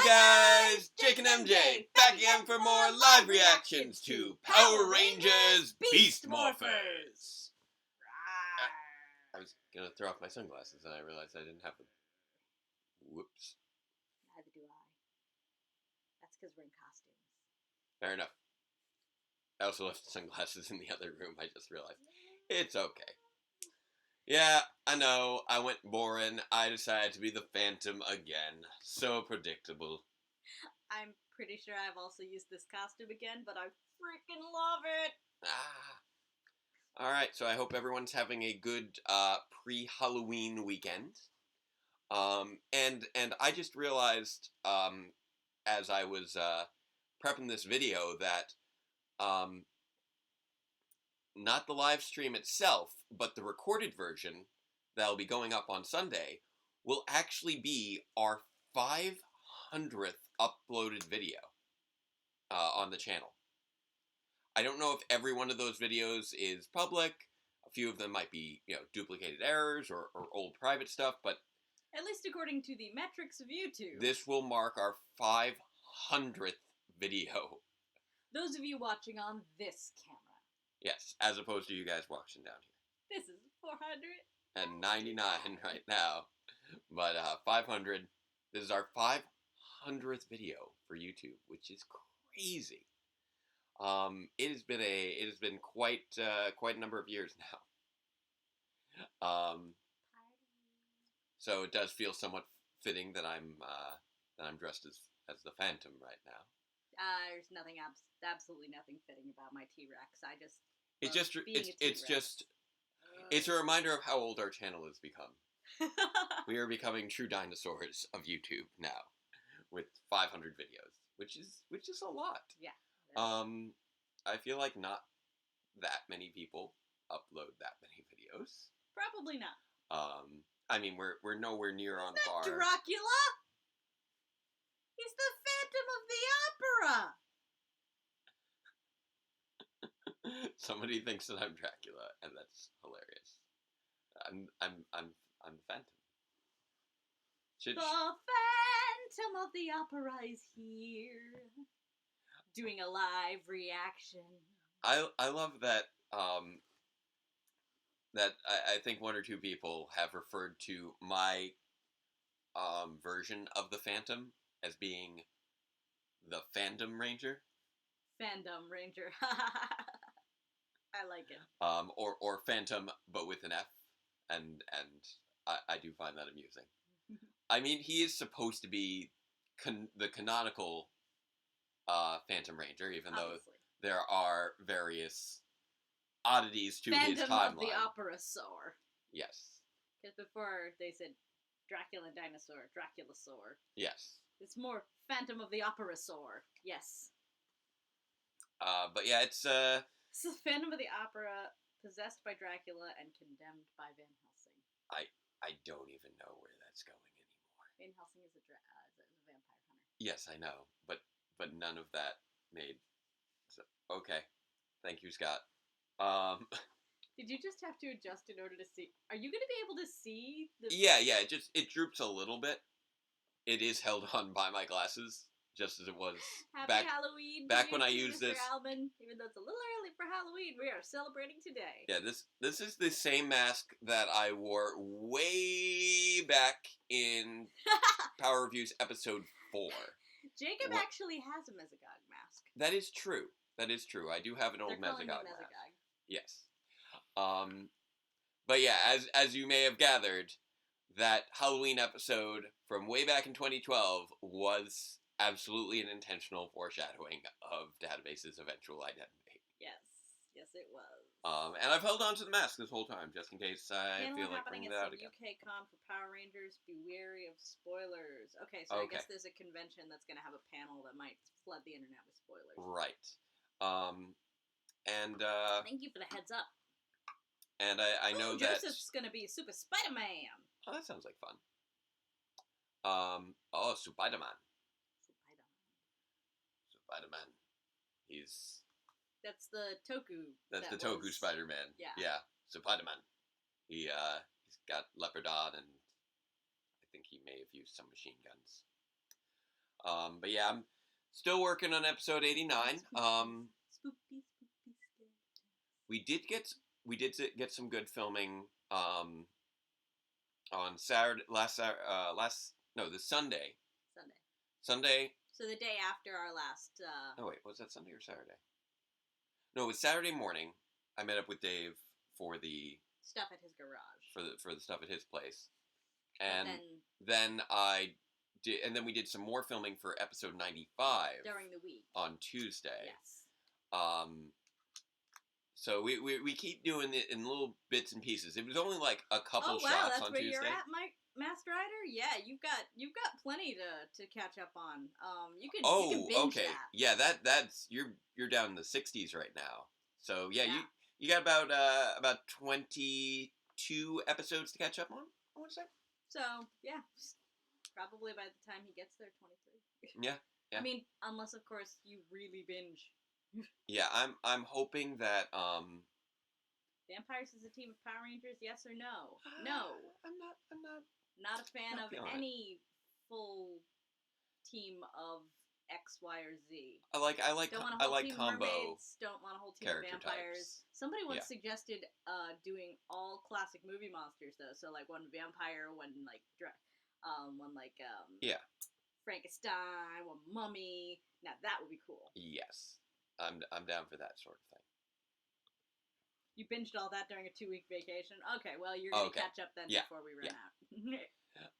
Hi guys, Jake and MJ back again for more live reactions to Power Rangers Beast Morphers. I was gonna throw off my sunglasses and I realized I didn't have them. Whoops. Neither do I. That's because we're in costumes. Fair enough. I also left the sunglasses in the other room, I just realized. It's okay. Yeah, I know, I went boring. I decided to be the Phantom again. So predictable. I'm pretty sure I've also used this costume again, but I freaking love it! Alright, so I hope everyone's having a good pre-Halloween weekend. And I just realized, as I was prepping this video that, not the live stream itself, but the recorded version that'll be going up on Sunday will actually be our 500th uploaded video on the channel. I don't know if every one of those videos is public. A few of them might be, duplicated errors or old private stuff, but at least according to the metrics of YouTube. This will mark our 500th video. Those of you watching on this camera. Yes, as opposed to you guys watching down here. This is 499 right now. But 500. This is our 500th video for YouTube, which is crazy. It has been quite a number of years now. So it does feel somewhat fitting that I'm dressed as the Phantom right now. There's absolutely nothing fitting about my T-Rex. It's a reminder of how old our channel has become. We are becoming true dinosaurs of YouTube now, with 500 videos, which is a lot. Yeah. I feel like not that many people upload that many videos. Probably not. I mean, we're nowhere near on par. Dracula? He's the Phantom of the Opera! Somebody thinks that I'm Dracula, and that's hilarious. I'm the Phantom. The Phantom of the Opera is here, doing a live reaction. I love that. That I think one or two people have referred to my version of the Phantom as being the Fandom Ranger. Fandom Ranger. I like it. Or Phantom, but with an F, and I do find that amusing. I mean, he is supposed to be the canonical Phantom Ranger, even though there are various oddities to his timeline. Phantom of the Opera-saur. Yes. Because before they said Dracula Dinosaur, Dracula-saur. Yes. It's more Phantom of the Opera-saur. Yes. But yeah, it's This is Phantom of the Opera, possessed by Dracula and condemned by Van Helsing. I don't even know where that's going anymore. Van Helsing is a vampire hunter. Yes, I know, but none of that made. Okay, thank you, Scott. Did you just have to adjust in order to see? Are you going to be able to see the? Yeah. It droops a little bit. It is held on by my glasses, just as it was Happy Halloween! Back when I used this, Alban. Even though it's a little early for Halloween, we are celebrating today. Yeah, this is the same mask that I wore way back in Power Reviews episode 4. Jacob actually has a Mesogog mask. That is true. I do have an old Mesogog mask. Yes. But yeah, as you may have gathered, that Halloween episode from way back in 2012 was absolutely an intentional foreshadowing of Database's eventual identity. Yes it was. And I've held on to the mask this whole time, just in case I feel like bringing that out again. UK con for Power Rangers. Be wary of spoilers. Okay, so I guess there's a convention that's going to have a panel that might flood the internet with spoilers. Right. Thank you for the heads up. And I know that Joseph's going to be Super Spider-Man. Oh, that sounds like fun. Spider-Man. Spider-Man. That's the Toku. That's the Toku Spider-Man. Yeah. Spider-Man. He's got Leopardon, and I think he may have used some machine guns. But yeah, I'm still working on episode 89. Spooky, scary. We did get some good filming on Saturday this Sunday. Sunday. So the day after our last. Oh wait, was that Sunday or Saturday? No, it was Saturday morning. I met up with Dave for the stuff at his garage. For the stuff at his place, and then we did some more filming for episode 95 during the week on Tuesday. Yes. So we keep doing it in little bits and pieces. It was only like a couple shots on Tuesday. Oh wow, that's where you're at, Master Rider? Yeah, you've got plenty to catch up on. You can binge okay. that. Yeah, that's you're down in the 60s right now. So yeah. You got about 22 episodes to catch up on, I want to say. So yeah, probably by the time he gets there, 23. Yeah. I mean, unless of course you really binge. Yeah, I'm hoping that Vampires is a team of Power Rangers, yes or no? No. I'm not a fan of any full team of X, Y, or Z. I like team combo. Mermaids, don't want a whole team of vampires. Types. Somebody once suggested doing all classic movie monsters though, so like one vampire, one Frankenstein, one mummy. Now that would be cool. Yes. I'm down for that sort of thing. You binged all that during a 2-week vacation? Okay, well, you're going to catch up then before we run out.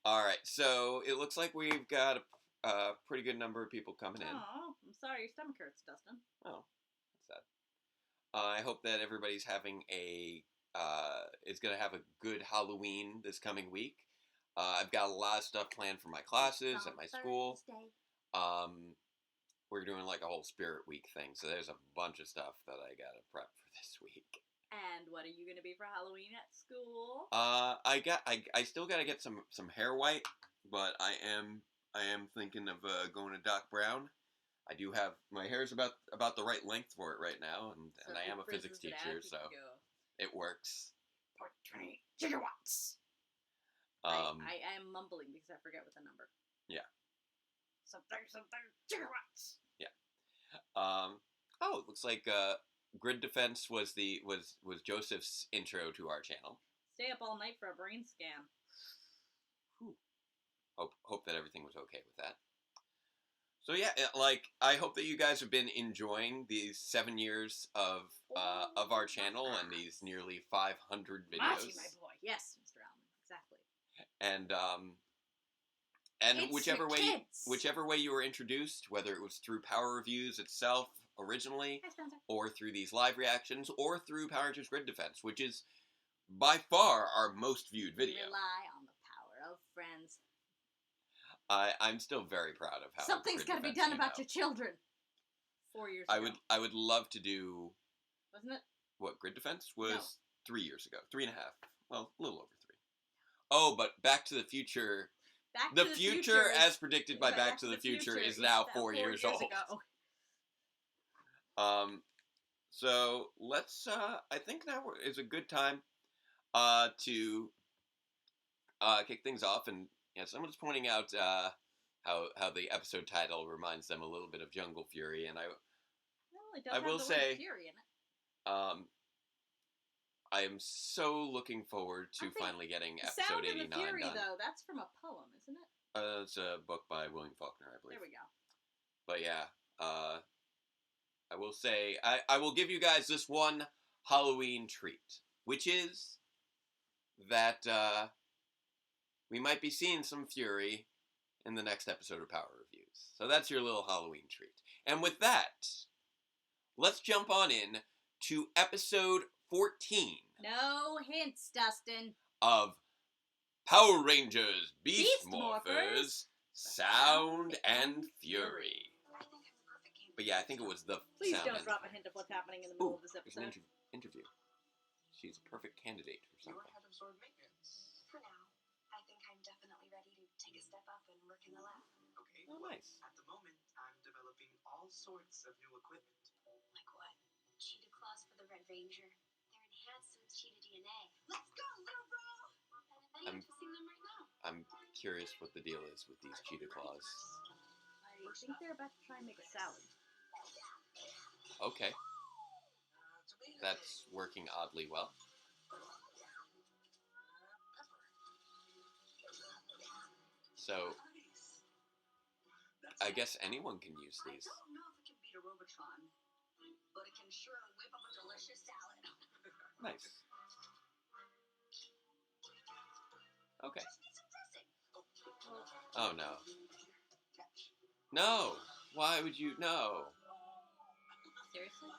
All right, so it looks like we've got a pretty good number of people coming in. Oh, I'm sorry, your stomach hurts, Dustin. Oh, that's sad. I hope that everybody's having is going to have a good Halloween this coming week. I've got a lot of stuff planned for my classes at my school. We're doing like a whole Spirit Week thing, so there's a bunch of stuff that I gotta prep for this week. And what are you gonna be for Halloween at school? I still gotta get some hair white, but I am thinking of going to Doc Brown. I do have my hair's about the right length for it right now, and I am a physics teacher, so it works. 0.20 gigawatts. I am mumbling because I forget what the number. Yeah. Something gigawatts. Yeah. It looks like Grid Defense was Joseph's intro to our channel. Stay up all night for a brain scan. Whew. Hope that everything was okay with that. So yeah, I hope that you guys have been enjoying these 7 years of our channel and these nearly 500 videos. Marty, my boy. Yes, Mr. Allen, exactly. And whichever way you were introduced, whether it was through Power Reviews itself originally, or through these live reactions, or through Power Rangers Grid Defense, which is by far our most viewed video. Rely on the power of friends. I'm still very proud of how something's got to be done about your children. 4 years ago. I would love to do. Wasn't it? What Grid Defense was 3 years ago, 3.5. Well, a little over 3. Oh, but Back to the Future. The future, as predicted by Back to the Future, is now 4 years old. So let's. I think now is a good time to kick things off, and someone's pointing out how the episode title reminds them a little bit of Jungle Fury, and I will say, Fury in it. I am so looking forward to finally getting episode 89 Sound of the Fury, done. Though, that's from a poem, isn't it? It's a book by William Faulkner, I believe. There we go. But yeah, I will say, I will give you guys this one Halloween treat, which is that we might be seeing some Fury in the next episode of Power Reviews. So that's your little Halloween treat. And with that, let's jump on in to episode 14. No hints, Dustin. Of Power Rangers Beast Morphers, Sound and Fury. But yeah, I think it was the Please sound don't drop a hint of what's happening in the middle of this episode. There's an interview. She's a perfect candidate for something. You're head of sword maintenance. For now. I think I'm definitely ready to take a step up and work in the lab. Okay. Oh, nice. At the moment, I'm developing all sorts of new equipment. Like what? Cheetah claws for the Red Ranger. They're enhanced with cheetah DNA. Let's go, little bro! And I'm using them right now. I'm curious what the deal is with these cheetah claws. I I think they're about to try and make a salad. Okay. That's working oddly well. So, I guess anyone can use these. I don't know if it can beat a Robotron, but it can sure whip up a delicious salad. Nice. Okay. Just need some dressing. Oh no. No! Why would you? No! Seriously?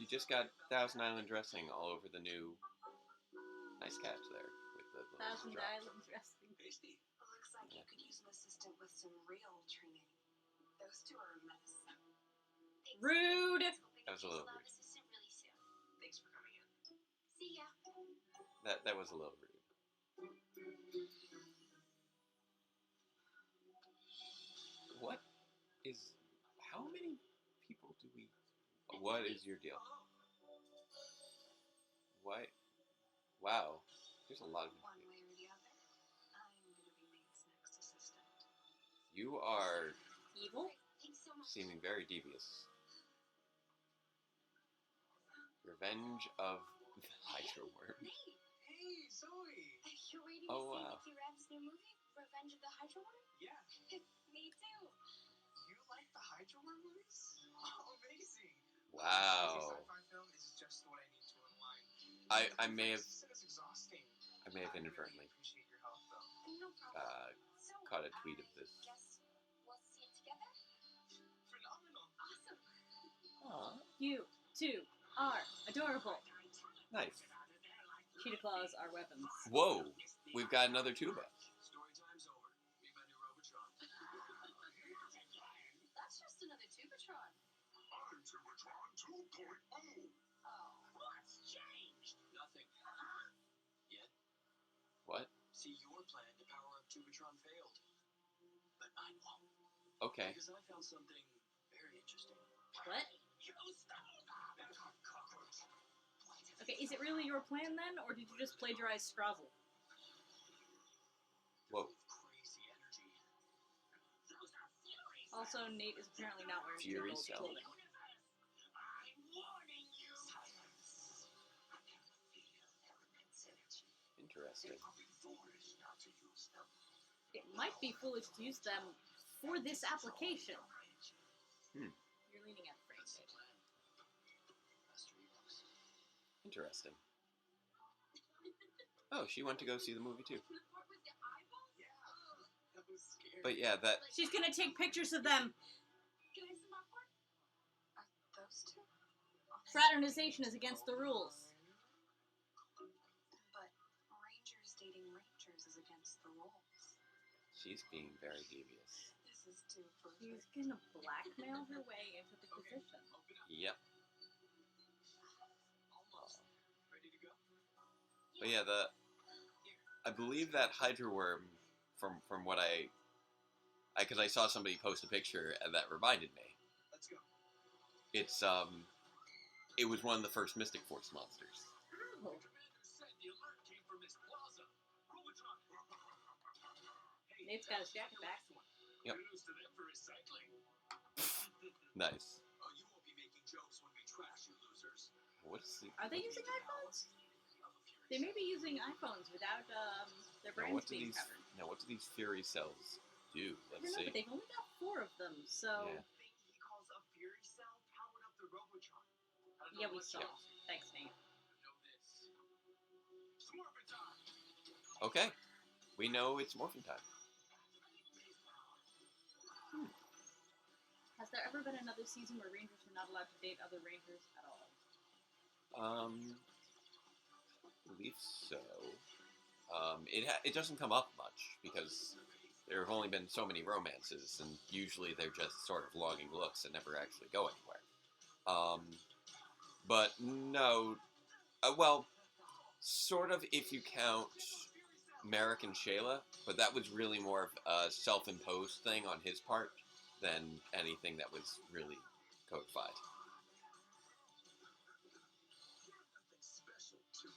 You just got Thousand Island dressing all over the new. Nice catch there with the little Thousand drop. Island dressing. Looks like you could use an assistant with some real training. Those two are a mess. Rude! That was a little rude. Assistant really soon. Thanks for coming in. See ya. That was a little rude. What is? How many people do we? What is your deal? What? Wow, there's a lot of One people. way or the other, I'm gonna be Nate's next assistant. You are Evil? Thanks so much. seeming very devious. Revenge of the Hydra Worm. Nate, Hey, Zoe! you're waiting Oh, to see wow. Mickey Rab's new movie, Revenge of the Hydra Worm? Yeah, Me too. you like the Hydra Worm movies? Oh, amazing! Wow. Sci-fi film is just what I need to unwind. I may have It's exhausting. I may have I really inadvertently appreciate your help, though. No problem. So, caught a tweet of this. Guess we'll see it together? Phenomenal. Awesome. Aw, You two are adorable. nice. Cheetah claws are weapons. Whoa, we've got another tuba. Story time's over. Meet my new Robotron. That's just another Tubatron. I'm Tubatron 2.0. Oh. What's changed? Nothing. Yet. What? See, your plan to power up Tubatron failed. But mine won't. Okay. Because I found something very interesting. What? You stole that cockroach. Okay, is it really your plan then, or did you just plagiarize Scrabble? Whoa. Crazy energy. Those are Furies. Also, Nate is apparently not wearing Fury gold cell. clothing. I'm warning you. Silence. I can feel elements energy. Interesting. It would be foolish not to use them. It might be foolish to use them for this application. Hmm. You're leaning at the frame, That's the Nate. plan. Master Evox. Interesting. Oh, she went to go see the movie too. The part with the eyeballs? Yeah. That was scary. But yeah, that She's gonna take pictures of them. Can I have some popcorn? Those two? Fraternization is against the rules. But Rangers dating Rangers is against the rules. she's being very devious. This is too perfect. She's gonna blackmail her way into the position. Open up. Yep. Almost. Ready to go? But yeah, I believe that Hydra Worm, from what because I saw somebody post a picture and that reminded me. Let's go. It's it was one of the first Mystic Force monsters. Oh. Commander said the alert came from this plaza. Robotron. Hey, Nate's got his jacket back. Yep. kudos to them for recycling. Nice. Oh, you won't be making jokes when we trash you losers. What's the, Are they using iPhones? They may be using iPhones without their now, brains what do being these covered. now what do these Fury cells do? I Let's don't know, see. but they've only got 4 of them, so Yeah. Thing he calls a Fury cell powered up the Robotron. I don't yeah, know we what saw. else. Thanks, Nate. Know this. It's Morphin time. Okay. We know it's morphin time. Has there ever been another season where Rangers were not allowed to date other Rangers at all? I believe so. It doesn't come up much because there have only been so many romances, and usually they're just sort of longing looks that never actually go anywhere. But no, well, sort of if you count Merrick and Shayla, but that was really more of a self-imposed thing on his part than anything that was really codified. Nothing special to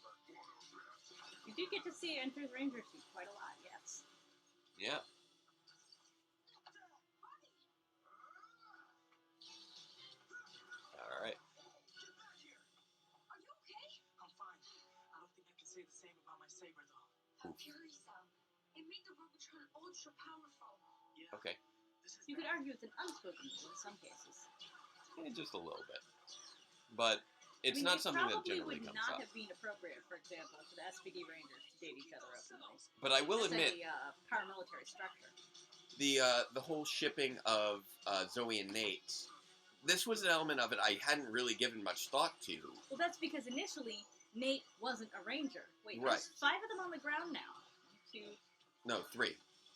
You did get to see Enter's Ranger suit quite a lot, yes. Yeah. same about my saber, though. Very so. It made the Robotron ultra powerful. Yeah. Okay. This is You could bad. argue it's an unspoken rule in some cases. Just a little bit. But it's I mean, not it something that probably generally would comes not up. have been appropriate, for example, for the SPD Rangers to date each other openly. But I will That's admit, a paramilitary structure. the whole shipping of Zoe and Nate, this was an element of it I hadn't really given much thought to. Well, that's because initially Nate wasn't a ranger. Wait, Right. there's 5 of them on the ground now. 1, 2. No, 3.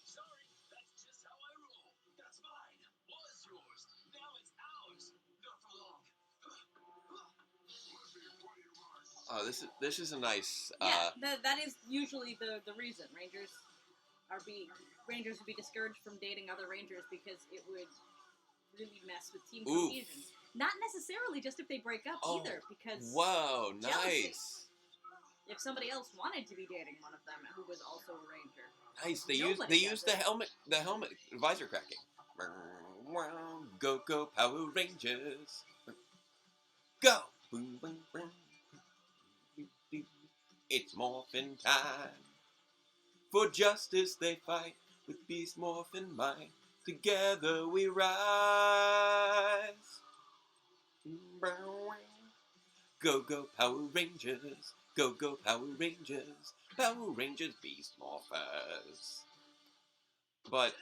Sorry, that's just how I roll. That's mine. Was yours. Now it's ours. Not for long. Oh, this is a nice. Yeah, that is usually the reason Rangers would be discouraged from dating other Rangers because it would really mess with team Oof. cohesion. Not necessarily just if they break up either, because Whoa, jealousy. nice. If somebody else wanted to be dating one of them who was also a Ranger, Nice. They Nobody use does the helmet visor cracking. Go go Power Rangers. Go. Boom boom boom. It's morphin' time. For justice they fight with beast morphin' might. Together we rise. Go go Power Rangers. Go go Power Rangers. Power Rangers Beast Morphers. But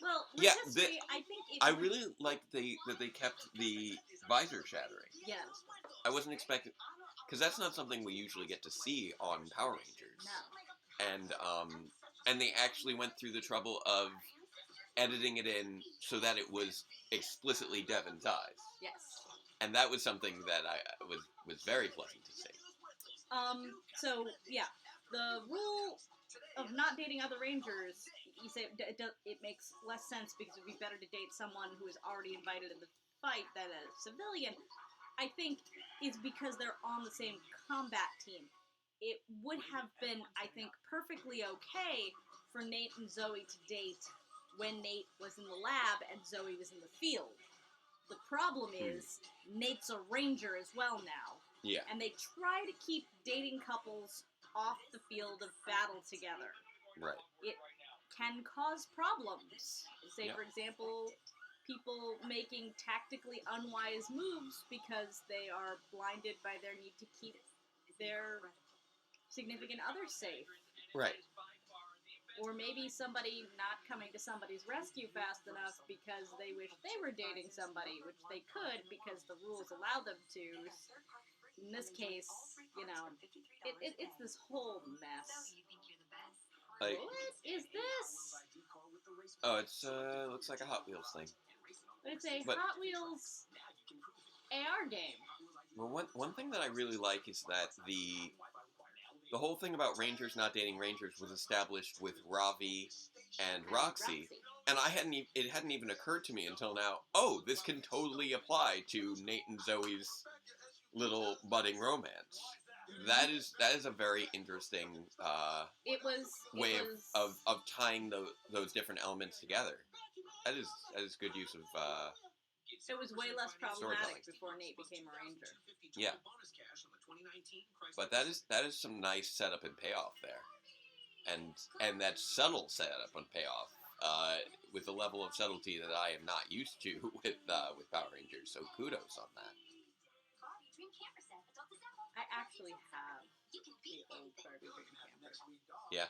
well, with yeah, history, I think it I would- really like that they kept the visor shattering. yeah, I wasn't expecting, because that's not something we usually get to see on Power Rangers. no. And they actually went through the trouble of editing it in so that it was explicitly Devin's eyes, Yes. and that was something that I was very pleasant to see. So yeah, the rule of not dating other Rangers, you say it makes less sense because it would be better to date someone who is already invited in the fight than a civilian. I think is because they're on the same combat team. It would have been, I think, perfectly okay for Nate and Zoe to date when Nate was in the lab and Zoe was in the field. The problem is Nate's a ranger as well now. Yeah. And they try to keep dating couples off the field of battle together. Right. It can cause problems. Say, Yeah. for example, people making tactically unwise moves because they are blinded by their need to keep their significant other safe. Right. Or maybe somebody not coming to somebody's rescue fast enough because they wish they were dating somebody, which they could because the rules allow them to. In this case, it's this whole mess. Like, What is this? oh, it's looks like a Hot Wheels thing. But it's a But- Hot Wheels AR game. Well, one thing that I really like is that the whole thing about Rangers not dating Rangers was established with Ravi and Roxy, and it hadn't even occurred to me until now. Oh, this can totally apply to Nate and Zoe's little budding romance. That is a very interesting way of tying those different elements together. That is good use of. It was way less problematic Storytelling. before Nate became a Ranger. Yeah. But that is some nice setup and payoff there, and that subtle setup and payoff with a level of subtlety that I am not used to with Power Rangers. So kudos on that. I actually have the old Barbie Dream camper. Yeah.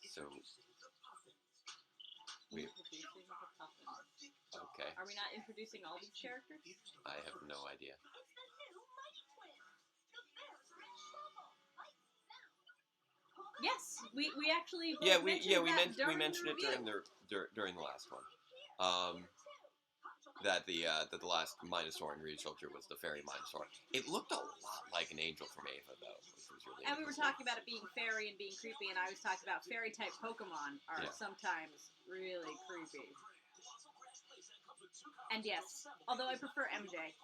So we Introducing the Puffins. okay. Are we not introducing all these characters? I have no idea. Yes, we actually both Yeah, we mentioned mentioned it during the last one. That the last Minosaur in Resoldier was the fairy Minosaur. It looked a lot like an angel from Ava though, which was really. And we were interesting. talking about it being fairy and being creepy, and I was talking about fairy type Pokemon are Yeah. sometimes really creepy. And yes, although I prefer MJ.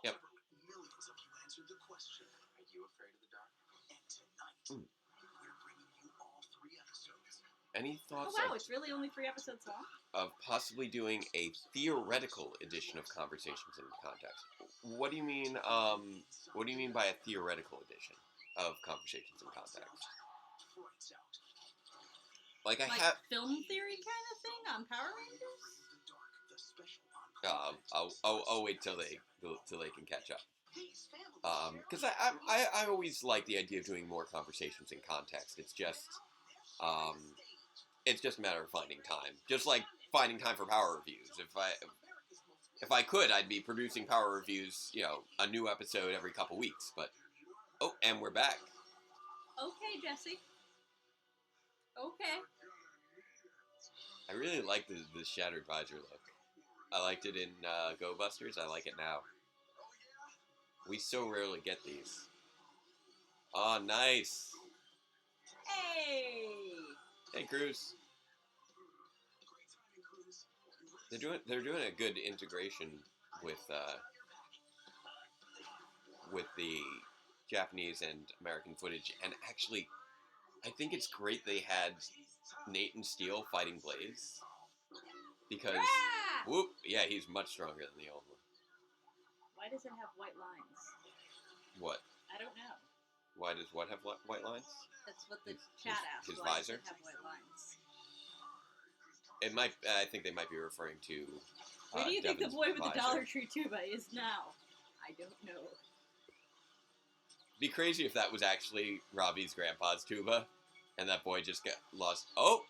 Yep. Millions of you answered the question. Are you afraid of the dark? And tonight, we're bringing you all 3 episodes Any Oh thoughts wow, it's really only 3 episodes long? of possibly doing a theoretical edition of Conversations in Context? What do you mean? What do you mean by a theoretical edition of Conversations in Context? Like I Like have. film theory kind of thing on Power Rangers? I'll wait till they can catch up. Because I always like the idea of doing more Conversations in Context. It's just a matter of finding time. Just like finding time for Power reviews. If I could, I'd be producing Power reviews. A new episode every couple weeks. But and we're back. Okay, Jesse. Okay. I really like the Shattered Visor look. I liked it in Go Busters. I like it now. We so rarely get these. Oh, nice. Hey! Hey, Cruz. They're doing a good integration with the Japanese and American footage, and actually, I think it's great they had Nathan Steele fighting Blaze because whoop, yeah, he's much stronger than the old one. Why does it have white lines? What? I don't know. Why does what have white lines? That's what the chat asked. His Why visor? does it have white lines? It might. I think they might be referring to. Where do you think the Devin's boy with the visor. Dollar Tree tuba is now? I don't know. Be crazy if that was actually Robbie's grandpa's tuba, and that boy just got lost. Oh,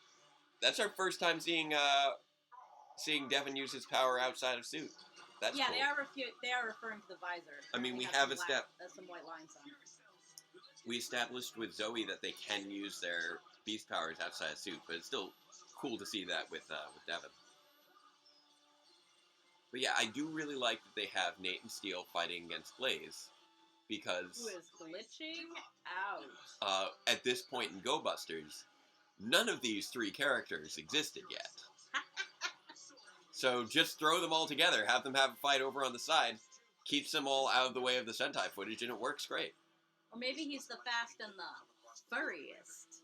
that's our first time seeing Devin use his power outside of suit. That's yeah, cool. they are referring to the visor. I mean, we They have some white lines on it. We established with Zoe that they can use their beast powers outside of suit, but it's still cool to see that with Devin. But yeah, I do really like that they have Nathan Steele fighting against Blaze, because who is glitching out. At this point in Go Busters, none of these 3 characters existed yet. So just throw them all together, have them have a fight over on the side, keeps them all out of the way of the Sentai footage, and it works great. Or maybe he's the fast and the furriest.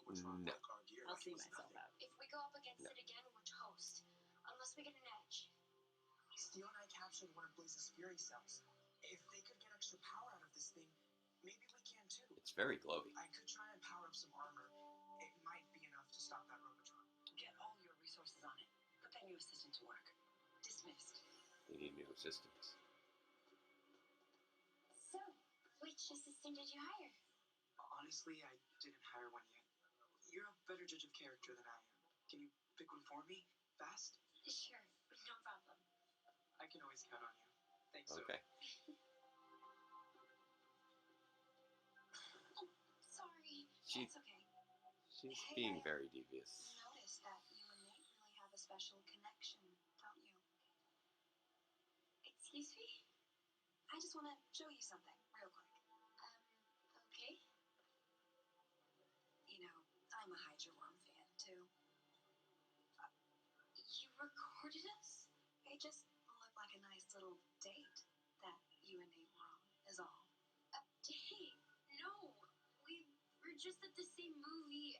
No. I'll see myself out. If we go up against it again, we're toast. Unless we get an edge. Steel and I captured one of Blaze's Fury cells. If they could get extra power out of this thing, maybe we can too. It's very glowy. I could try and power up some armor. It might be enough to stop that Robotron. Get all your resources on it. Put that new assistant to work. Dismissed. We need new assistants. So, which assistant did you hire? Honestly, I didn't hire one yet. You're a better judge of character than I am. Can you pick one for me? Fast? Sure, no problem. I can always count on you. Thanks, Okay. Sorry. She- It's okay. She's being very devious. I noticed that you and Nate really have a special connection, don't you? Excuse me? I just want to show you something real quick. Okay. You know, I'm a Hydra Worm fan too. You recorded us? It just looked like a nice little date that you and Nate were on, is all. Hey, no. We were just at the same movie.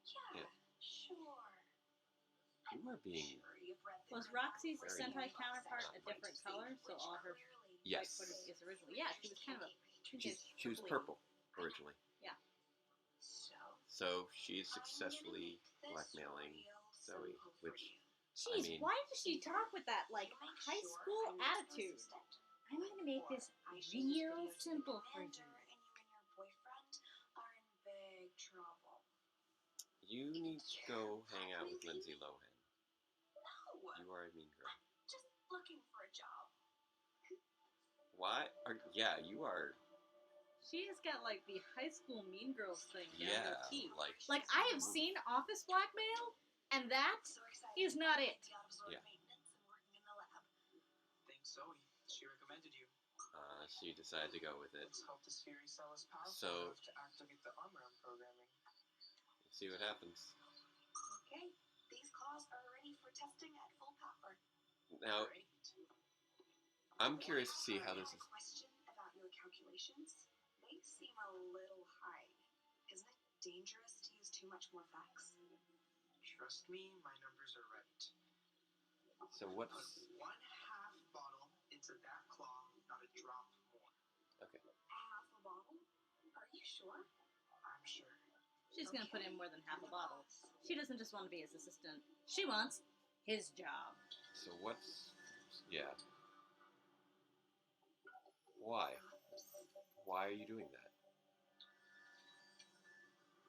Yeah, Yeah. sure. You are being. Sure, you've read the Was criminal Roxy's Very Sentai law counterpart section a different color? So all her clearly Yes. white footage is originally. Yeah, she was kind of a. She was purple originally. So, So she's successfully blackmailing Zoe, which Jeez, mean- why does she talk with that like high school attitude? I'm gonna make this real simple for you. And you and your boyfriend are in big trouble. you need to go hang out with Lindsay Lohan. No, You are a mean girl. just looking for a job. Why? Yeah, you are. She has got like the high school Mean Girls thing down Yeah, her teeth. like I have seen Office Blackmail, and that So excited is not it. to be out of Zord Yeah. maintenance and working in the lab. Thanks, Zoe. She recommended you. She decided to go with it. Let's hope this Fury cell is powerful So- enough to activate the armor I'm programming. Let's see what happens. Okay, these claws are ready for testing at full power. Now, Great. I'm curious to see how I this have is. a question about your calculations. They seem a little high. Isn't it dangerous to use too too much more facts? Trust me, my numbers are right. So Put what's... 1/2 bottle into that claw, not a drop more. Okay. Half a bottle? Are you sure? I'm sure. She's gonna put in more than half a bottle. She doesn't just want to be his assistant. She wants his job. So what's... Yeah. Why? Why are you doing that?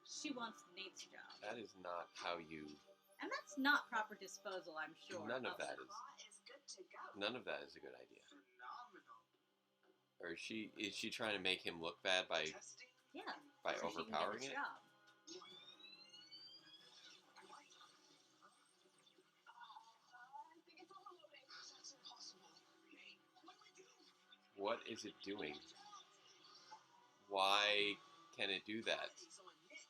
She wants Nate's job. That is not how you... And that's not proper disposal, I'm sure. None of that The is... claw is good to go. None of that is a good idea. Phenomenal. Or is she trying to make him look bad by Testing? Yeah. by So she can get overpowering his it? job. I think it's overloading. That's impossible. Hey, what do we do? What is it doing? Why can it do that? It's on Nick.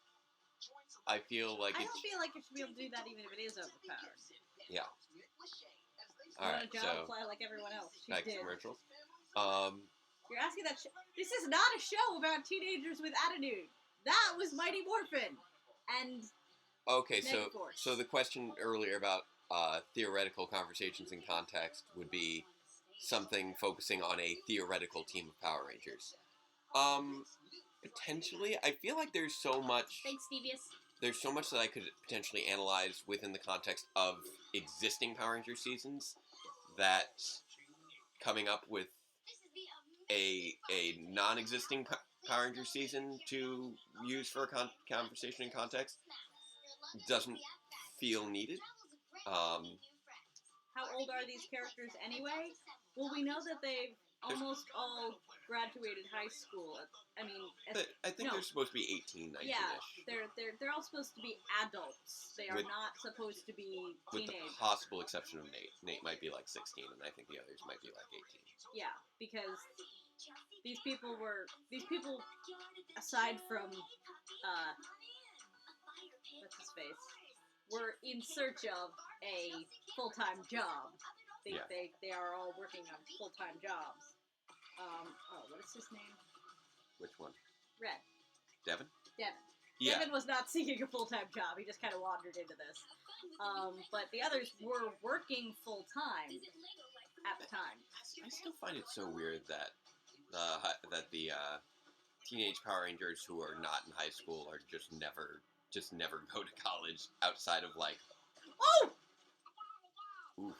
Join some I feel like I it's... don't feel like it should be able to do that even if it is overpowered. Yeah. She All wanted right, a job so apply like everyone else. She back to did. commercials. You're asking that this is not a show about teenagers with attitude. That was Mighty Morphin. And Okay, so Megaforce. the question earlier about theoretical conversations in context would be something focusing on a theoretical team of Power Rangers. Potentially, I feel like there's so much. thanks, Devious. There's so much that I could potentially analyze within the context of existing Power Ranger seasons that coming up with a non-existing Power Ranger season to use for a conversation in context doesn't feel needed. How old are these characters anyway? Well, we know that they've almost all graduated high school. I mean, I think no. they're supposed to be 18, 19-ish. Yeah, they're all supposed to be adults. They are With- not supposed to be With the teenagers. possible exception of Nate. Nate might be like 16, and I think the others might be like 18. Yeah, because these people, aside from what's his face, were in search of a full-time job. They are all working on full-time jobs. What is his name? Which one? Red. Devin? Devin. Yeah. Devin was not seeking a full-time job. He just kind of wandered into this. But the others were working full-time at the time. I still find it so weird that the teenage Power Rangers who are not in high school are just never go to college outside of like... Oh! Oof.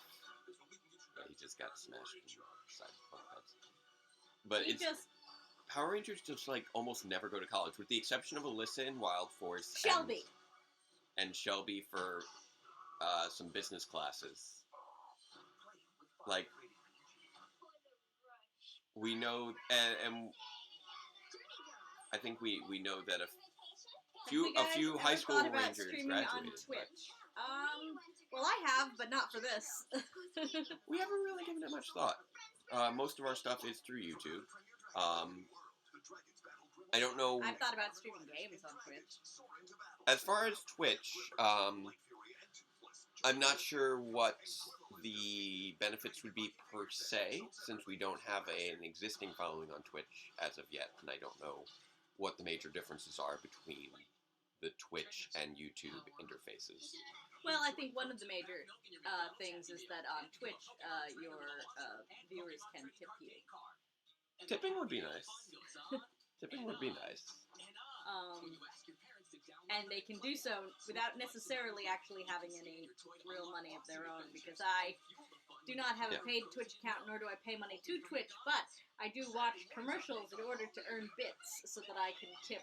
Yeah, he just got smashed inside the punk heads. But He just... Power Rangers just like almost never go to college, with the exception of Alyssa in Wild Force. Shelby. And Shelby for some business classes. Like, we know, and I think we know that a few high school thought about Rangers streaming graduated. on Twitch. Well, I have, but not for this. We haven't really given it much thought. Most of our stuff is through YouTube. I don't know. I've thought about streaming games on Twitch. As far as Twitch, I'm not sure what the benefits would be per se, since we don't have an existing following on Twitch as of yet, and I don't know what the major differences are between the Twitch and YouTube interfaces. Well, I think one of the major things is that on Twitch, your viewers can tip you. Tipping would be nice. Tipping would be nice. And they can do so without necessarily actually having any real money of their own, because I do not have a paid Twitch account, nor do I pay money to Twitch, but I do watch commercials in order to earn bits so that I can tip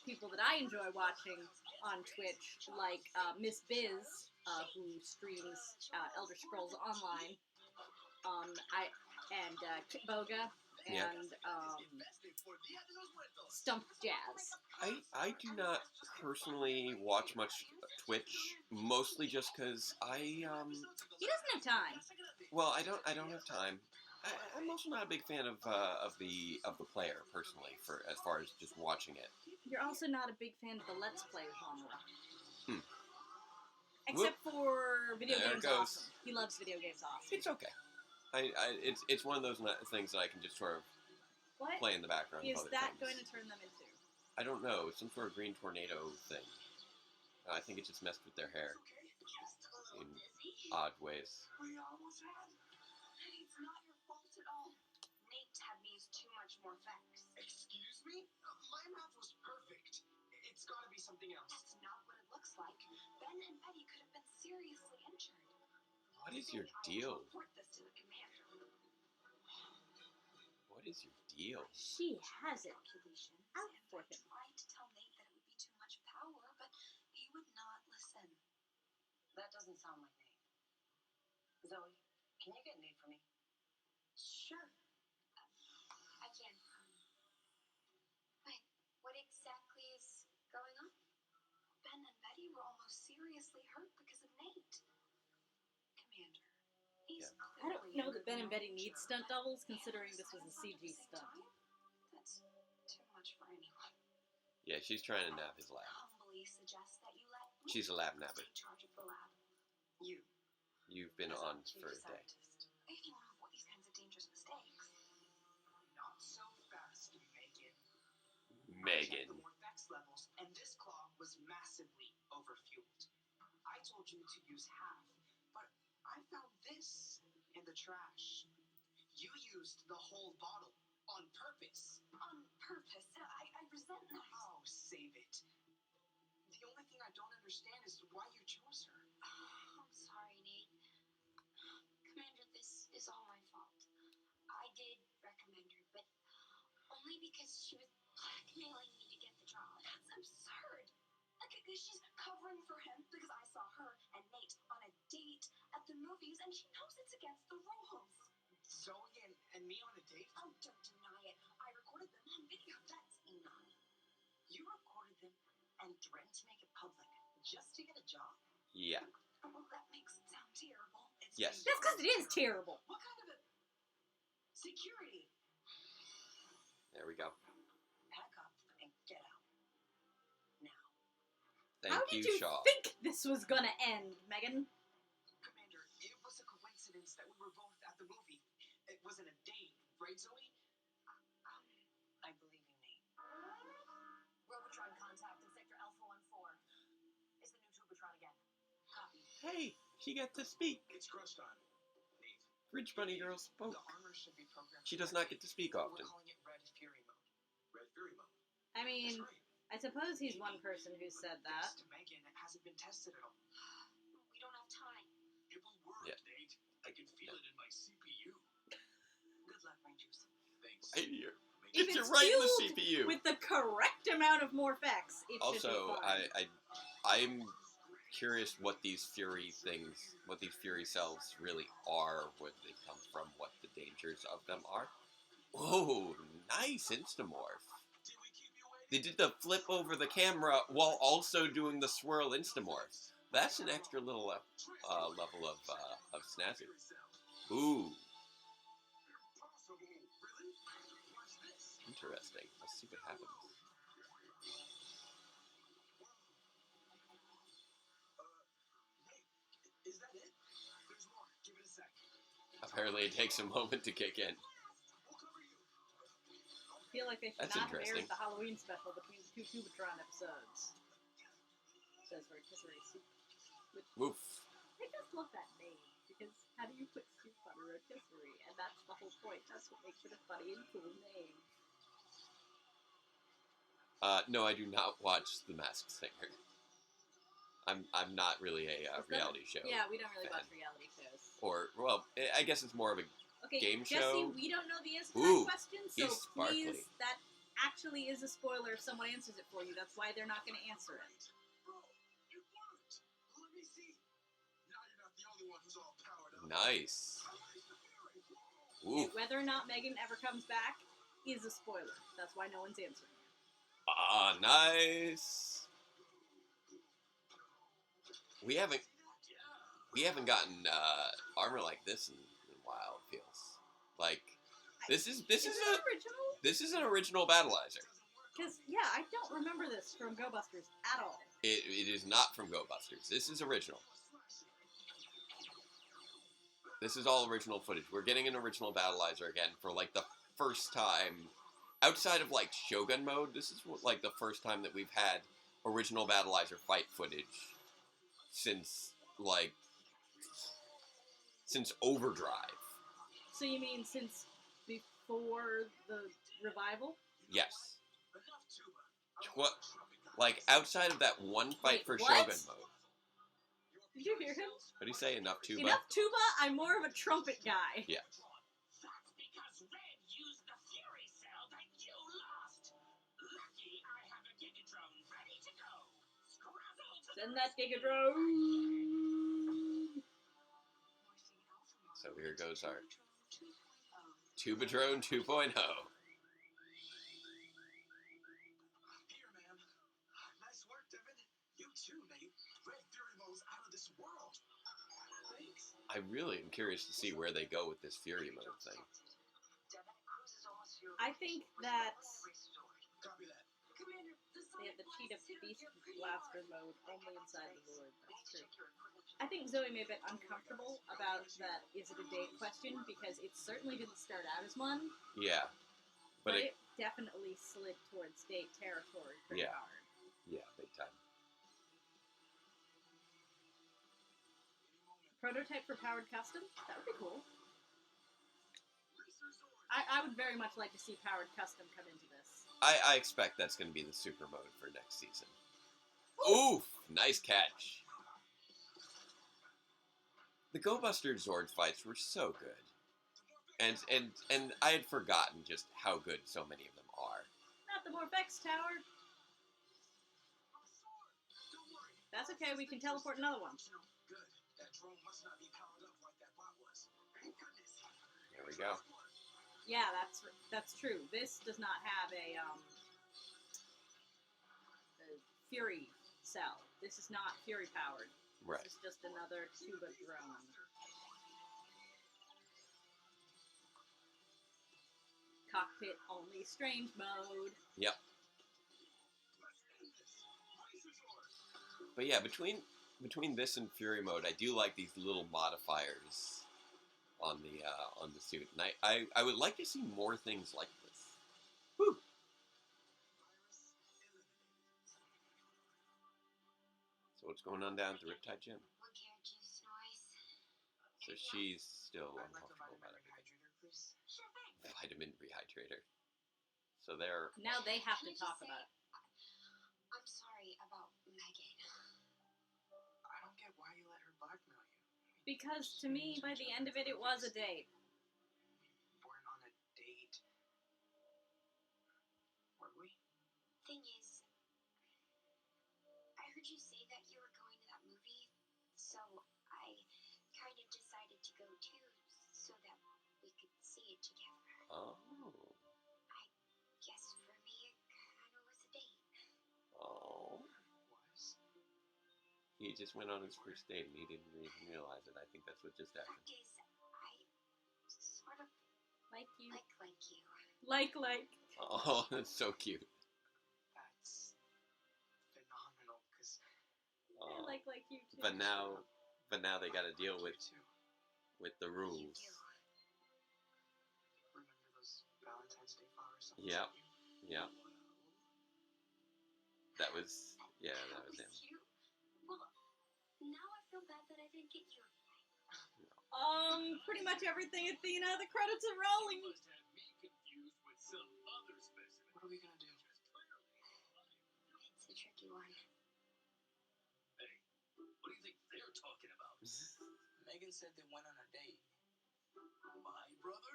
people that I enjoy watching on Twitch, like Miss Biz, who streams Elder Scrolls Online, Kit Boga, and Stump Jazz. I do not personally watch much Twitch, mostly just because He doesn't have time. Well, I don't have time. I'm also not a big fan of the player personally, for as far as just watching it. You're also not a big fan of the Let's Play genre. Hmm. Except for video There games it goes. awesome. He loves video games awesome. It's okay. It's one of those things that I can just sort of What play in the background. is of other that things. going to turn them into? I don't know, some sort of green tornado thing. I think it just messed with their hair in odd ways. We almost had. It's not your fault at all. Nate had me use too much more facts. Excuse me? My math was perfect. It's got to be something else. That's not what it looks like. Ben and Betty could have been seriously injured. What is your Maybe I will deal? report this to the commander. What is your deal? She has it out for him. I tried to tell Nate that it would be too much power, but he would not listen. That doesn't sound like Nate. Zoe, can you get Nate for me? Sure. I can. Wait, what exactly is going on? Ben and Betty were almost seriously hurt because of Nate. Commander, he's Yeah. I don't clearly know a that Ben and good Betty need manager, stunt but doubles, he considering had this was a us at CG the same stunt. time? That's too much for anyone. Yeah, she's trying to nab his lab. Humbly suggest that you let me She's a lab nabber. take charge of the lab. You've been As on our chief for a day. scientist. If you want to avoid these kinds of dangerous mistakes. Not so fast, Megan. I checked Megan. the Morphers levels, and this claw was massively overfueled. I told you to use half, but I found this in the trash. You used the whole bottle on purpose. On purpose. I resent that. Oh, save it. The only thing I don't understand is why you chose her. I'm sorry, Nate. Commander, this is all my fault. I did recommend her, but only because she was blackmailing me to get the job. That's absurd. She's covering for him because I saw her and Nate on a date at the movies, and she knows it's against the rules. Zoe and me on a date? Oh, don't deny it. I recorded them on video. That's enough. You recorded them and threatened to make it public just to get a job? Yeah. Well, that makes it sound terrible. It's Yes. That's because it is terrible. What kind of a security? There we go. Pack up and get out. Now. Thank How you, did you Shaw. think this was gonna end, Megan? Commander, it was a coincidence that we were both at the movie. It wasn't a date, right, Zoe? I believe you, Nate. Robotron contact in sector Alpha 14. It's the new Tubatron again. Copy. Hey, she got to speak. It's crunch time. Nate. Bridge Bunny Girl spoke. The armor should be programmed. She does not get to speak often. We're calling it Red Fury mode. Red Fury mode. I That's mean, right. I suppose he's one person who said that. Thanks to Megan, it hasn't been tested at all. We don't have time. It will work, Yeah. Nate. I can feel it in my CPU. Good luck, Rangers. Thanks. Right here. If It's it's right in the fueled CPU. with the correct amount of Morphex, it should Also, be fine. I'm curious what these Fury things, what these Fury cells really are, where they come from, what the dangers of them are. Whoa, nice Instamorph. Did we keep you waiting? They did the flip over the camera while also doing the swirl Instamorph. That's an extra little level of snazzy. Fury cell. Ooh, Impossible. Really? Watch this. interesting. Let's see what happens. Nate, is that it? There's more. Give it a sec. Apparently, it takes a moment to kick in. We'll cover you. I feel like they should That's not have interesting. aired the Halloween special between the two Tubatron episodes. Says rotisserie soup. Woof. I just love that name, because how do you put soup on a rotisserie? And that's the whole point. That's what makes it a funny and cool name. No, I do not watch The Masked Singer. I'm not really a reality show. Yeah, we don't really fan. watch reality shows. Or, well, I guess it's more of a Okay, game Jesse, show. we don't know the answer to Ooh, that question, so he's sparkly. please, that actually is a spoiler if someone answers it for you. That's why they're not going to answer it. Bro, it worked. Let me see. Now you're not the only one who's all powered up. Nice. Okay, Ooh. whether or not Megan ever comes back is a spoiler. That's why no one's answering it. Ah, nice. We haven't gotten armor like this in a while. It feels like this is Is it original? this is an original battleizer. Because, yeah, I don't remember this from Go Busters at all. It is not from Go Busters. This is original. This is all original footage. We're getting an original battleizer again for like the first time outside of like Shogun mode, this is like the first time that we've had original Battleizer fight footage since Overdrive. So you mean since before the revival? Yes. What? Like outside of that one fight Wait, for what? Shogun mode. Did you hear him? What did he say? Enough tuba? Enough tuba? I'm more of a trumpet guy. Yeah. That's because Red used the Fury Cell that you lost. Lucky I have a Gigadrone ready to go. Scrazzle to Send the that Gigadrone. So here goes our Tubadrone 2.0. Here, man. Nice work, Devin. You too, Nate. Red Fury mode's out of this world. Thanks. I really am curious to see where they go with this Fury mode thing. I think that Copy that. Commander, the they have the Sonic Cheetah Blast Beast hit pretty Blaster hard. mode I only cannot inside the face. Lord. That's Please true. check your equipment. I think Zoe may be a bit uncomfortable about that is it a date question because it certainly didn't start out as one, Yeah. but But it definitely slid towards date territory pretty Yeah. hard. yeah, big time. Prototype for powered custom? That would be cool. I would very much like to see powered custom come into this. I expect that's going to be the super mode for next season. Oof! Nice catch. The Go Buster Zord fights were so good. And I had forgotten just how good so many of them are. Not the Morphex Tower. That's okay, we can teleport another one. Good. That drone must not be powered up like that bot was. Thank goodness. There we go. Yeah, that's true. This does not have a Fury cell. This is not Fury powered. Right. This is just another tuba drone. Cockpit only strange mode. Yep. But yeah, between this and Fury mode, I do like these little modifiers on the suit, and I would like to see more things like this. Woo! So what's going on down at the Riptide Gym? What carrot juice, Noise? So she's still I'd like a uncomfortable about vitamin everything. rehydrator, please. Sure thing. Vitamin rehydrator. So they're Now they have Can to I just talk say, about it. I'm sorry about Megan. I don't get why you let her blackmail you. Because to me, by the end of it, it was a date. Weren't on a date. Were we? Thing is, I heard you say that you were going to that movie, so I kind of decided to go too, so that we could see it together. oh Guess for me, it kind of was a date. oh. Was? He just went on his first date and he didn't even realize it. I think that's what just happened. Fact is, I sort of Like you. like you. Like. Oh, that's so cute. That's phenomenal, because I Oh. like you too. But now they got to deal with too. the You rules. do. Remember those Valentine's Day flowers? Yep. Yeah, that was that was him. you? Well, now I feel bad that I didn't get you. Pretty much everything, Athena. The credits are rolling. Must have me confused with some other specimen. What are we gonna do? It's a tricky one. Hey, what do you think they're talking about? Megan said they went on a date. My brother?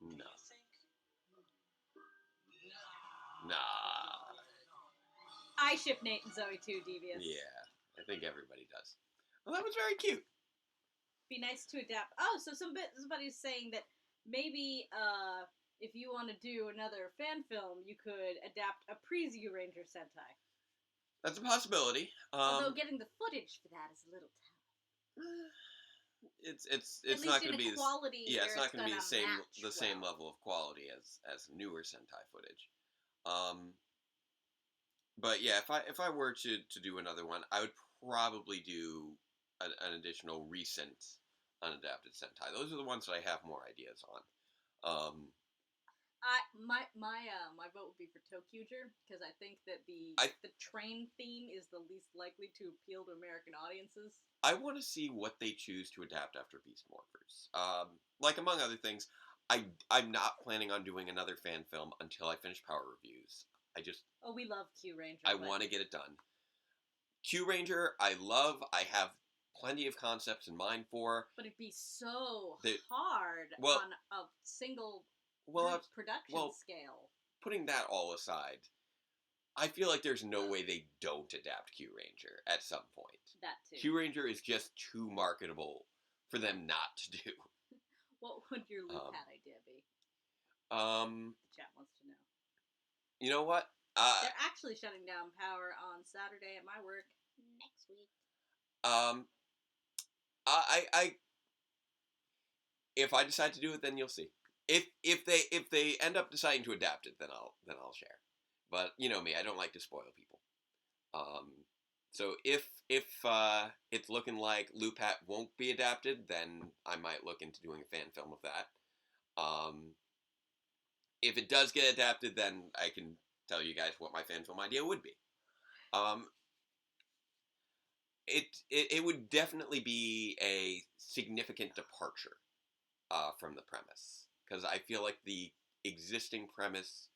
No, You think? nah. I ship Nate and Zoe too, Devious. Yeah, I think everybody does. Well, that was very cute. Be nice to adapt. Oh, so somebody's saying that maybe if you want to do another fan film, you could adapt a Preview Ranger Sentai. That's a possibility. Although getting the footage for that is a little tough. It's At not least going to in be a quality yeah, it's where not going to be match the same well. level of quality as newer Sentai footage. But yeah, if I were to do another one, I would probably do an additional recent unadapted Sentai. Those are the ones that I have more ideas on. My vote would be for Tokyuger because I think that the train theme is the least likely to appeal to American audiences. I want to see what they choose to adapt after Beast Morphers. Like, among other things, I'm not planning on doing another fan film until I finish Power Reviews. We love Q Ranger. I want to get it done. Q Ranger, I love. I have plenty of concepts in mind for. But it'd be so hard on a single production scale. Putting that all aside, I feel like there's no way they don't adapt Q Ranger at some point. That too. Q Ranger is just too marketable for them not to do. What would your loop hat idea be? The chat wants to know. You know what? They're actually shutting down power on Saturday at my work next week. I if I decide to do it, then you'll see. If they end up deciding to adapt it, then I'll share. But you know me, I don't like to spoil people. So if it's looking like Loop Hat won't be adapted, then I might look into doing a fan film of that. If it does get adapted, then I can tell you guys what my fan film idea would be. It would definitely be a significant departure from the premise, because I feel like the existing premise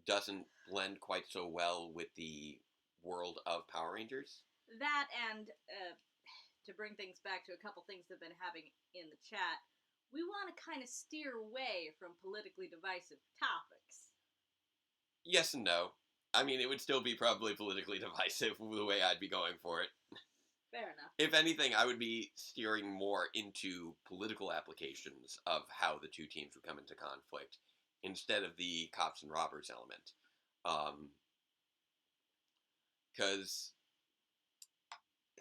doesn't blend quite so well with the world of Power Rangers. That and to bring things back to a couple things they've been having in the chat, we want to kind of steer away from politically divisive topics. Yes and no. I mean, it would still be probably politically divisive the way I'd be going for it. Fair enough. If anything, I would be steering more into political applications of how the two teams would come into conflict instead of the cops and robbers element. Because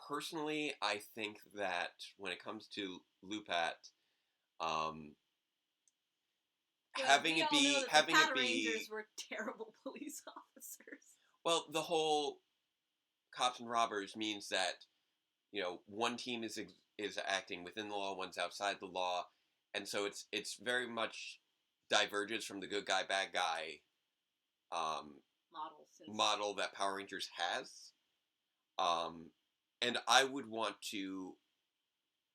personally, I think that when it comes to Lupat, having it be Rangers were terrible police officers. Well, the whole cops and robbers means that, you know, one team is acting within the law, one's outside the law, and so it's very much diverges from the good guy, bad guy model that Power Rangers has. And I would want to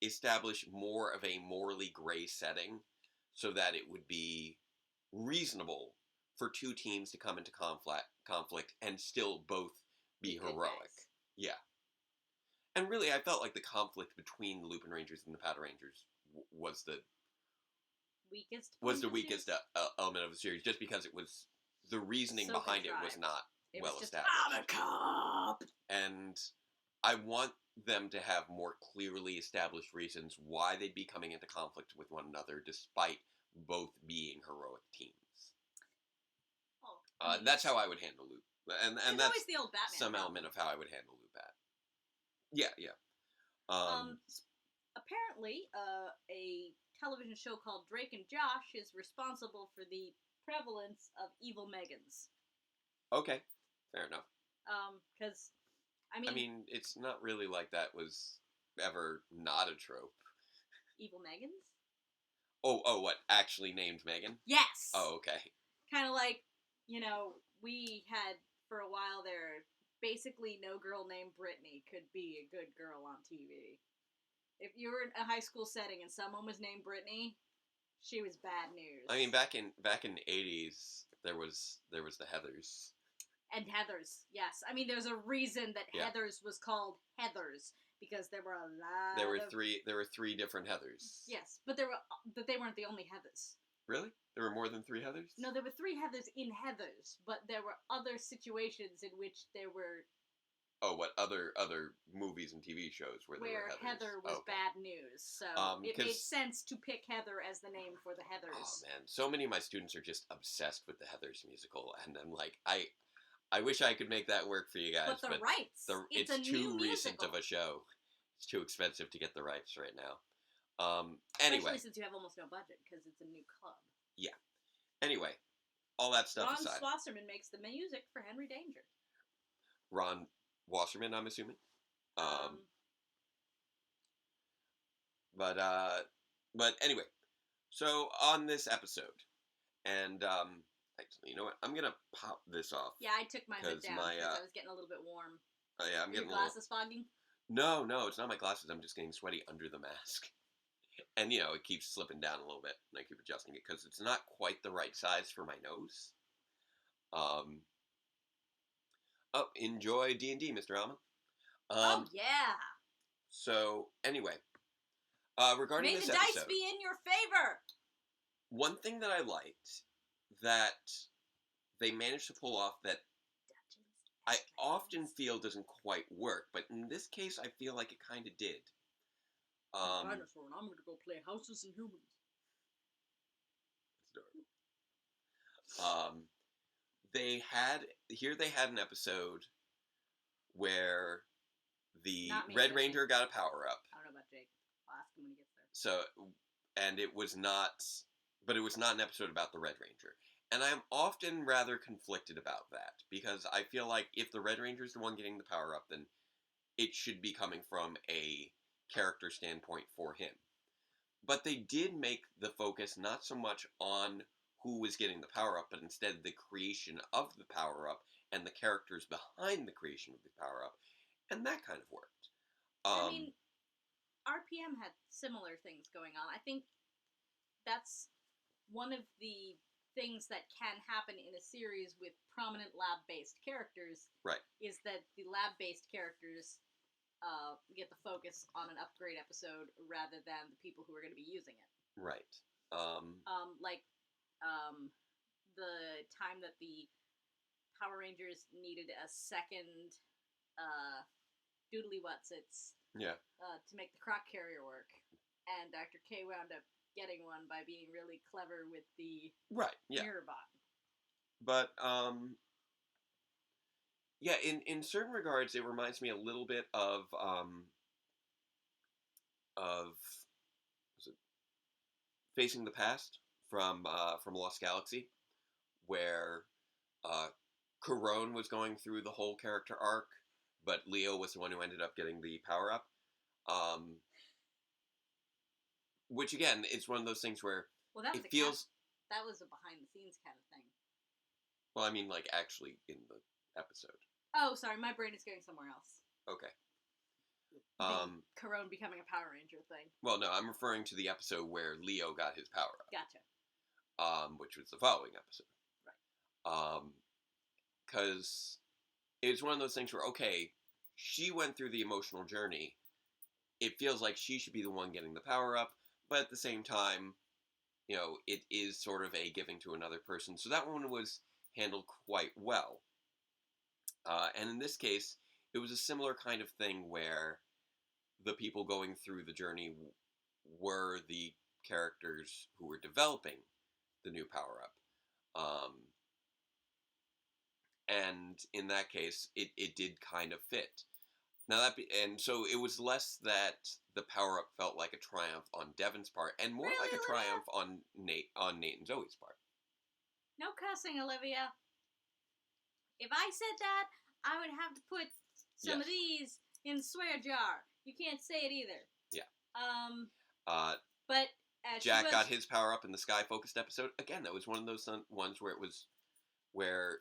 establish more of a morally gray setting so that it would be reasonable for two teams to come into conflict and still both be heroic. Nice. Yeah. And really, I felt like the conflict between the Lupin Rangers and the Powder Rangers was the weakest element of the series, just because it was the reasoning behind it was not well established. I'm a cop! And I want them to have more clearly established reasons why they'd be coming into conflict with one another, despite both being heroic teams. That's how I would handle Loop, and that's always the old Batman some element of how I would handle Lupat. Yeah. Apparently, a television show called Drake and Josh is responsible for the prevalence of evil Megans. Okay, fair enough. Because, I mean, it's not really like that was ever not a trope. Evil Megans? Oh, what, actually named Megan? Yes! Oh, okay. Kind of like, you know, we had, for a while there, basically no girl named Brittany could be a good girl on TV. If you were in a high school setting and someone was named Brittany, she was bad news. I mean, back in the 80s, there was the Heathers. And Heathers, yes. I mean, there's a reason that Heathers was called Heathers, because there were a lot. There were three different Heathers. Yes, but they weren't the only Heathers. Really? There were more than 3 Heathers? No, there were 3 Heathers in Heathers, but there were other situations in which there were. Oh, what other movies and TV shows where there were Heathers? Heather was bad news, so it made sense to pick Heather as the name for the Heathers. Oh man, so many of my students are just obsessed with the Heathers musical, and I'm like, I wish I could make that work for you guys, but the rights. It's too recent of a show. It's too expensive to get the rights right now. Anyway, especially since you have almost no budget because it's a new club. Yeah. Anyway, all that stuff aside. Ron Swasserman makes the music for Henry Danger. Ron Wasserman, I'm assuming. But anyway, so on this episode, And, actually, you know what? I'm gonna pop this off. Yeah, I took my hood 'Cause down my, because I was getting a little bit warm. Oh, yeah, I'm Are your getting a little... glasses fogging? No, it's not my glasses. I'm just getting sweaty under the mask. And, you know, it keeps slipping down a little bit, and I keep adjusting it, because it's not quite the right size for my nose. Oh, enjoy D&D, Mr. Alman. Oh, yeah! So, anyway, regarding May this the episode... dice be in your favor! One thing that I liked that they managed to pull off that I often feel doesn't quite work, but in this case, I feel like it kind of did. I'm a dinosaur, and I'm gonna go play houses and humans. That's adorable. They had an episode where the Red Ranger got a power-up. I don't know about Jake. I'll ask him when he gets there. So, and it was not an episode about the Red Ranger. And I'm often rather conflicted about that, because I feel like if the Red Ranger is the one getting the power-up, then it should be coming from a character standpoint for him. But they did make the focus not so much on who was getting the power-up, but instead the creation of the power-up and the characters behind the creation of the power-up. And that kind of worked. I mean, RPM had similar things going on. I think that's one of the things that can happen in a series with prominent lab-based characters. Right. Is that the lab-based characters get the focus on an upgrade episode rather than the people who are going to be using it. Right. The time that the Power Rangers needed a second doodly whatsits to make the croc carrier work, and Dr. K wound up getting one by being really clever with the mirror bot. But in certain regards, it reminds me a little bit of Facing the Past from Lost Galaxy, where Corone was going through the whole character arc, but Leo was the one who ended up getting the power up. Which again, it's one of those things where that was a behind the scenes kind of thing. Well, I mean, like actually in the episode. Oh, sorry, my brain is going somewhere else. Okay. Corone becoming a Power Ranger thing. Well, no, I'm referring to the episode where Leo got his power up. Gotcha. Which was the following episode. Right. Because it's one of those things where, okay, she went through the emotional journey. It feels like she should be the one getting the power up, but at the same time, you know, it is sort of a giving to another person. So that one was handled quite well. And in this case, it was a similar kind of thing where the people going through the journey were the characters who were developing the new power-up. And in that case, it did kind of fit. Now and so it was less that the power-up felt like a triumph on Devin's part, and more like a triumph on Nate and Zoe's part. No cussing, Olivia. If I said that, I would have to put some of these in the swear jar. You can't say it either. Yeah. But Jack got his power up in the Sky Focused episode. Again, that was one of those ones where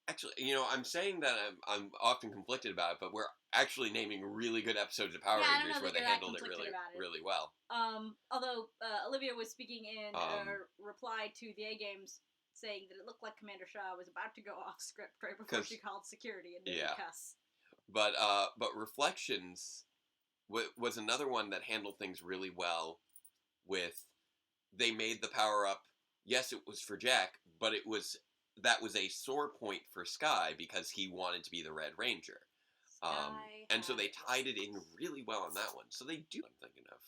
actually, you know, I'm saying that I'm often conflicted about it, but we're actually naming really good episodes of Power Rangers where they handled it really well. Although Olivia was speaking in a reply to the A Games, saying that it looked like Commander Shaw was about to go off script right before she called security and didn't cuss. But Reflections was another one that handled things really well. They made the power up. Yes, it was for Jack, but that was a sore point for Sky because he wanted to be the Red Ranger. And so they tied it in really well on that one. So they do what I'm thinking of.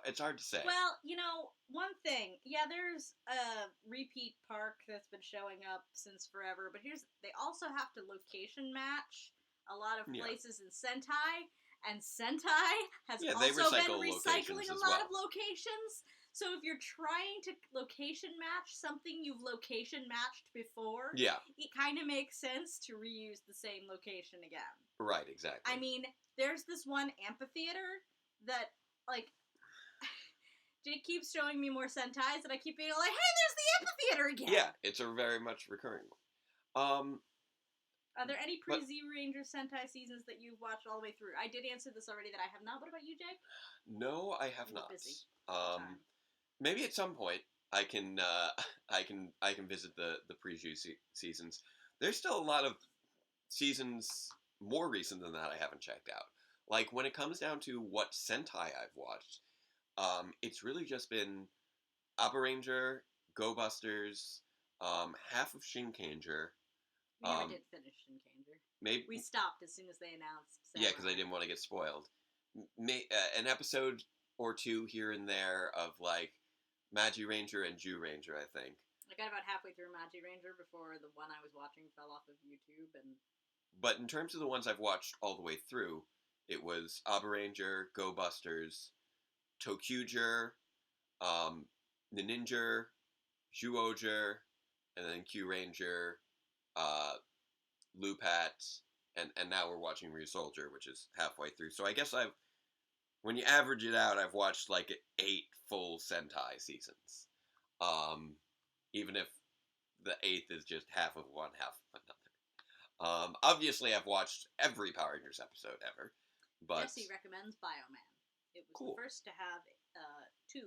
It's hard to say. Well, you know, one thing. Yeah, there's a repeat park that's been showing up since forever, but they also have to location match a lot of places in Sentai, and Sentai has also been recycling a lot of locations. So if you're trying to location match something you've location matched before, it kind of makes sense to reuse the same location again. Right, exactly. I mean, there's this one amphitheater that, like, Jake keeps showing me more Sentais, and I keep being like, hey, there's the amphitheater again! Yeah, it's a very much recurring one. Are there any But- pre-Z Ranger Sentai seasons that you've watched all the way through? I did answer this already that I have not. What about you, Jake? No, I have You're not. busy. Time. Maybe at some point I can I can visit the preview seasons. There's still a lot of seasons more recent than that I haven't checked out. Like when it comes down to what Sentai I've watched, it's really just been Abba Ranger, Go Busters, half of Shinkanger. We never did finish Shinkanger. Maybe We stopped as soon as they announced. yeah, because I didn't want to get spoiled. An episode or two here and there of like Magi Ranger and Jew Ranger, I think. I got about halfway through Magi Ranger before the one I was watching fell off of YouTube, and But in terms of the ones I've watched all the way through, it was Abba Ranger, Go Busters, Tokyuger, Ninja, Zhuoger, and then Q Ranger, Lupat, and now we're watching Ryu Soldier, which is halfway through. So I guess when you average it out, I've watched like 8 full Sentai seasons. Even if the 8th is just half of one, half of another. Obviously, I've watched every Power Rangers episode ever, but Jesse recommends Bioman. It was Cool. the first to have 2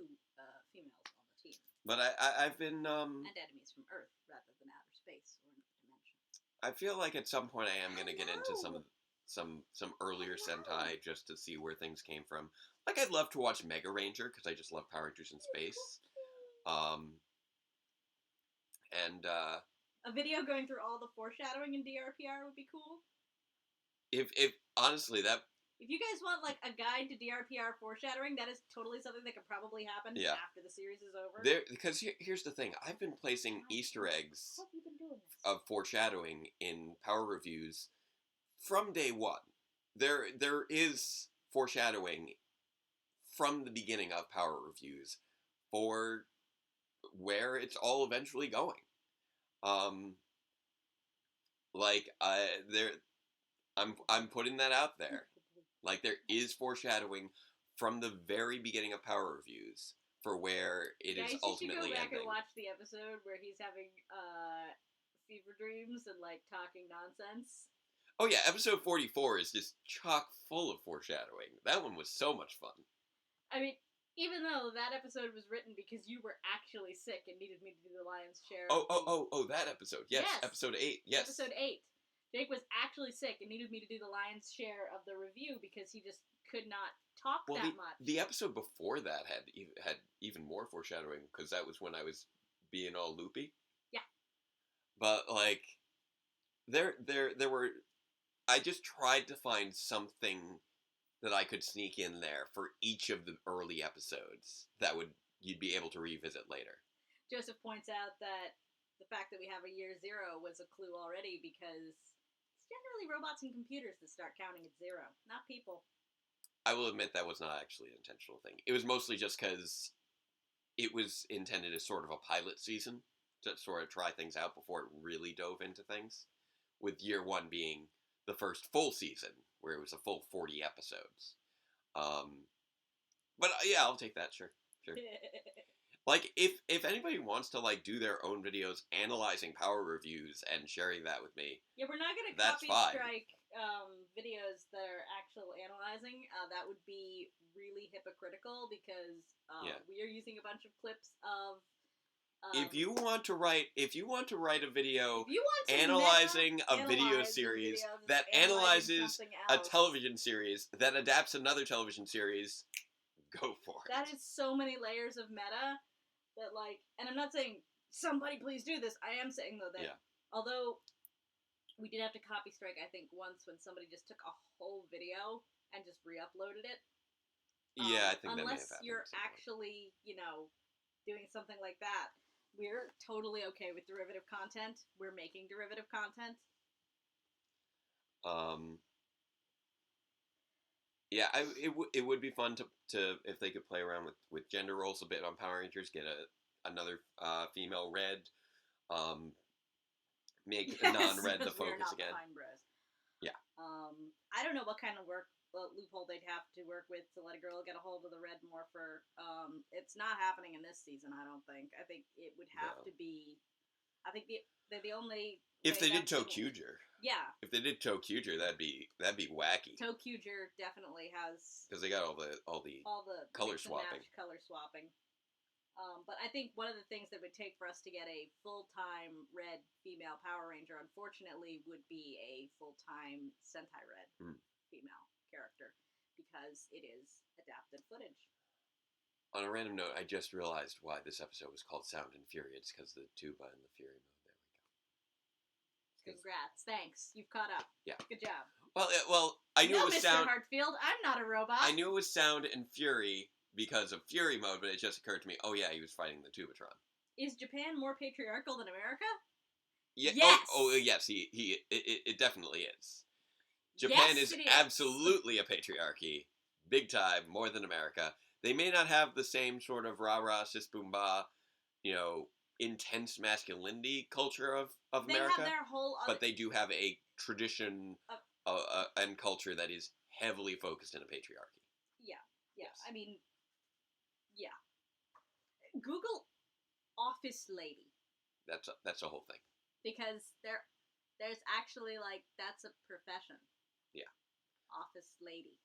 females on the team, but I've been and enemies from Earth rather than outer space or another dimension. I feel like at some point I am going to get into some earlier Sentai just to see where things came from. Like I'd love to watch Mega Ranger because I just love Power Rangers in space. And A video going through all the foreshadowing in DRPR would be cool. if honestly that If you guys want like a guide to DRPR foreshadowing, that is totally something that could probably happen Yeah. after the series is over. because here's the thing, I've been placing Easter eggs How have you been doing this? of foreshadowing in Power Reviews from day one. There is foreshadowing from the beginning of Power Reviews for where it's all eventually going. I'm putting that out there. Like there is foreshadowing from the very beginning of Power Reviews for where it is Guys, ultimately you should go back ending. and watch the episode where he's having fever dreams and like talking nonsense. Oh yeah, episode 44 is just chock full of foreshadowing. That one was so much fun. I mean, even though that episode was written because you were actually sick and needed me to do the lion's share. Oh, that episode. Yes, Yes. episode 8. Yes. Episode 8. Jake was actually sick and needed me to do the lion's share of the review because he just could not talk Well, that much. the episode before that had even more foreshadowing because that was when I was being all loopy. Yeah. But like, there were. I just tried to find something that I could sneak in there for each of the early episodes that you'd be able to revisit later. Joseph points out that the fact that we have a year 0 was a clue already because it's generally robots and computers that start counting at 0, not people. I will admit that was not actually an intentional thing. It was mostly just because it was intended as sort of a pilot season to sort of try things out before it really dove into things, with year 1 being the first full season where it was a full 40 episodes. But yeah, I'll take that. Sure. Like if anybody wants to like do their own videos analyzing Power Reviews and sharing that with me, Yeah, we're not gonna That's copy fine. strike videos that are actual analyzing. That would be really hypocritical because Yeah. we are using a bunch of clips of. if you want to write a video If you want to analyzing meta a video analyze series video that's that analyzing analyzes something a else, television series that adapts another television series, go for it. that is so many layers of meta that like, and I'm not saying somebody please do this. I am saying though that Yeah. although we did have to copy strike, I think once when somebody just took a whole video and just re-uploaded it. Yeah, I think that may have unless happened you're at some point. actually, doing something like that, we're totally okay with derivative content. We're making derivative content. Yeah, it would be fun to if they could play around with gender roles a bit on Power Rangers, get another female red, make non-red the Because we're focus not again. Pine Bros. Yeah. I don't know what kind of work loophole they'd have to work with to let a girl get a hold of the red morpher. It's not happening in this season, I don't think. I think it would have to be. I think they're the only. If they did Toe Tokuger. Yeah. If they did Tokuger, that'd be wacky. Tokuger definitely has. Because they got all the color swapping. Color swapping. But I think one of the things that would take for us to get a full-time red female Power Ranger, unfortunately, would be a full-time Sentai Red female character, because it is adapted footage. On a random note, I just realized why this episode was called Sound and Fury. It's because the tuba and the Fury mode. There we go. Congrats. Thanks. You've caught up. Yeah. Good job. Well, I knew it was Mr. Sound... Hartfield, I'm not a robot. I knew it was Sound and Fury because of Fury mode, but it just occurred to me, oh yeah, he was fighting the Tubatron. Is Japan more patriarchal than America? Yeah. Yes! Yes, it definitely is. Japan is absolutely a patriarchy. Big time, more than America. They may not have the same sort of rah-rah, sis-boom-bah, intense masculinity culture of America. They have their whole other... But they do have a tradition and culture that is heavily focused in a patriarchy. Yeah. Yes. I mean, yeah. Google office lady. That's a whole thing. Because there's actually, that's a profession. Yeah. Office lady.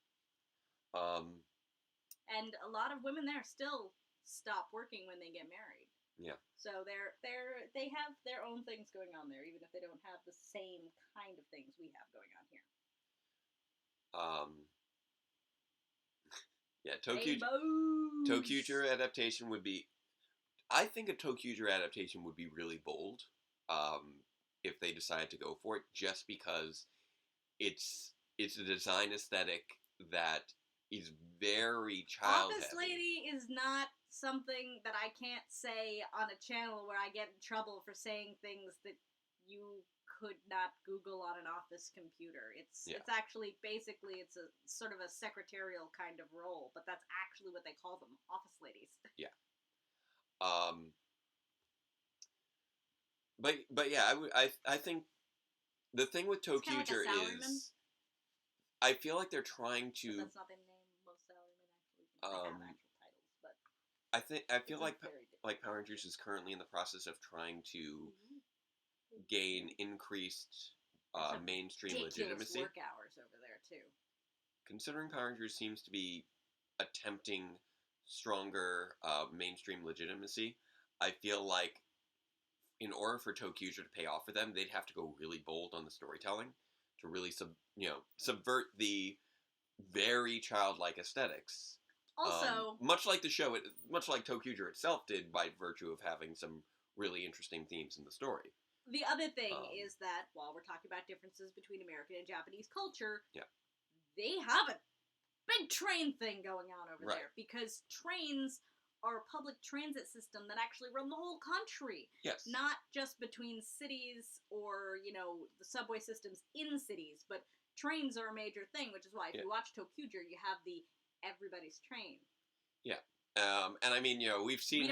And a lot of women there still stop working when they get married. Yeah. So they have their own things going on there, even if they don't have the same kind of things we have going on here. Yeah, Tokuger adaptation would be... I think a Tokuger adaptation would be really bold, if they decided to go for it, just because it's a design aesthetic that is very child Office heavy. Lady is not something that I can't say on a channel where I get in trouble for saying things that you could not Google on an office computer. It's actually basically it's a sort of a secretarial kind of role, but that's actually what they call them, office ladies. Yeah. But yeah, I think the thing with Tokuger is I feel like they're trying to. But that's not the name most salarymen actually. They have actual titles, but I feel like Power Rangers is currently in the process of trying to gain increased mainstream legitimacy. Work hours over there too. Considering Power Rangers seems to be attempting stronger mainstream legitimacy, I feel like in order for Tokuger to pay off for them, they'd have to go really bold on the storytelling to really subvert the very childlike aesthetics. Also, much like the show, much like Tokuger itself did, by virtue of having some really interesting themes in the story. The other thing is that while we're talking about differences between American and Japanese culture, they have a big train thing going on over there, because trains are a public transit system that actually run the whole country. Yes. Not just between cities or, the subway systems in cities, but trains are a major thing, which is why if you watch Tokuger, you have the everybody's train. Yeah. And I mean, we've seen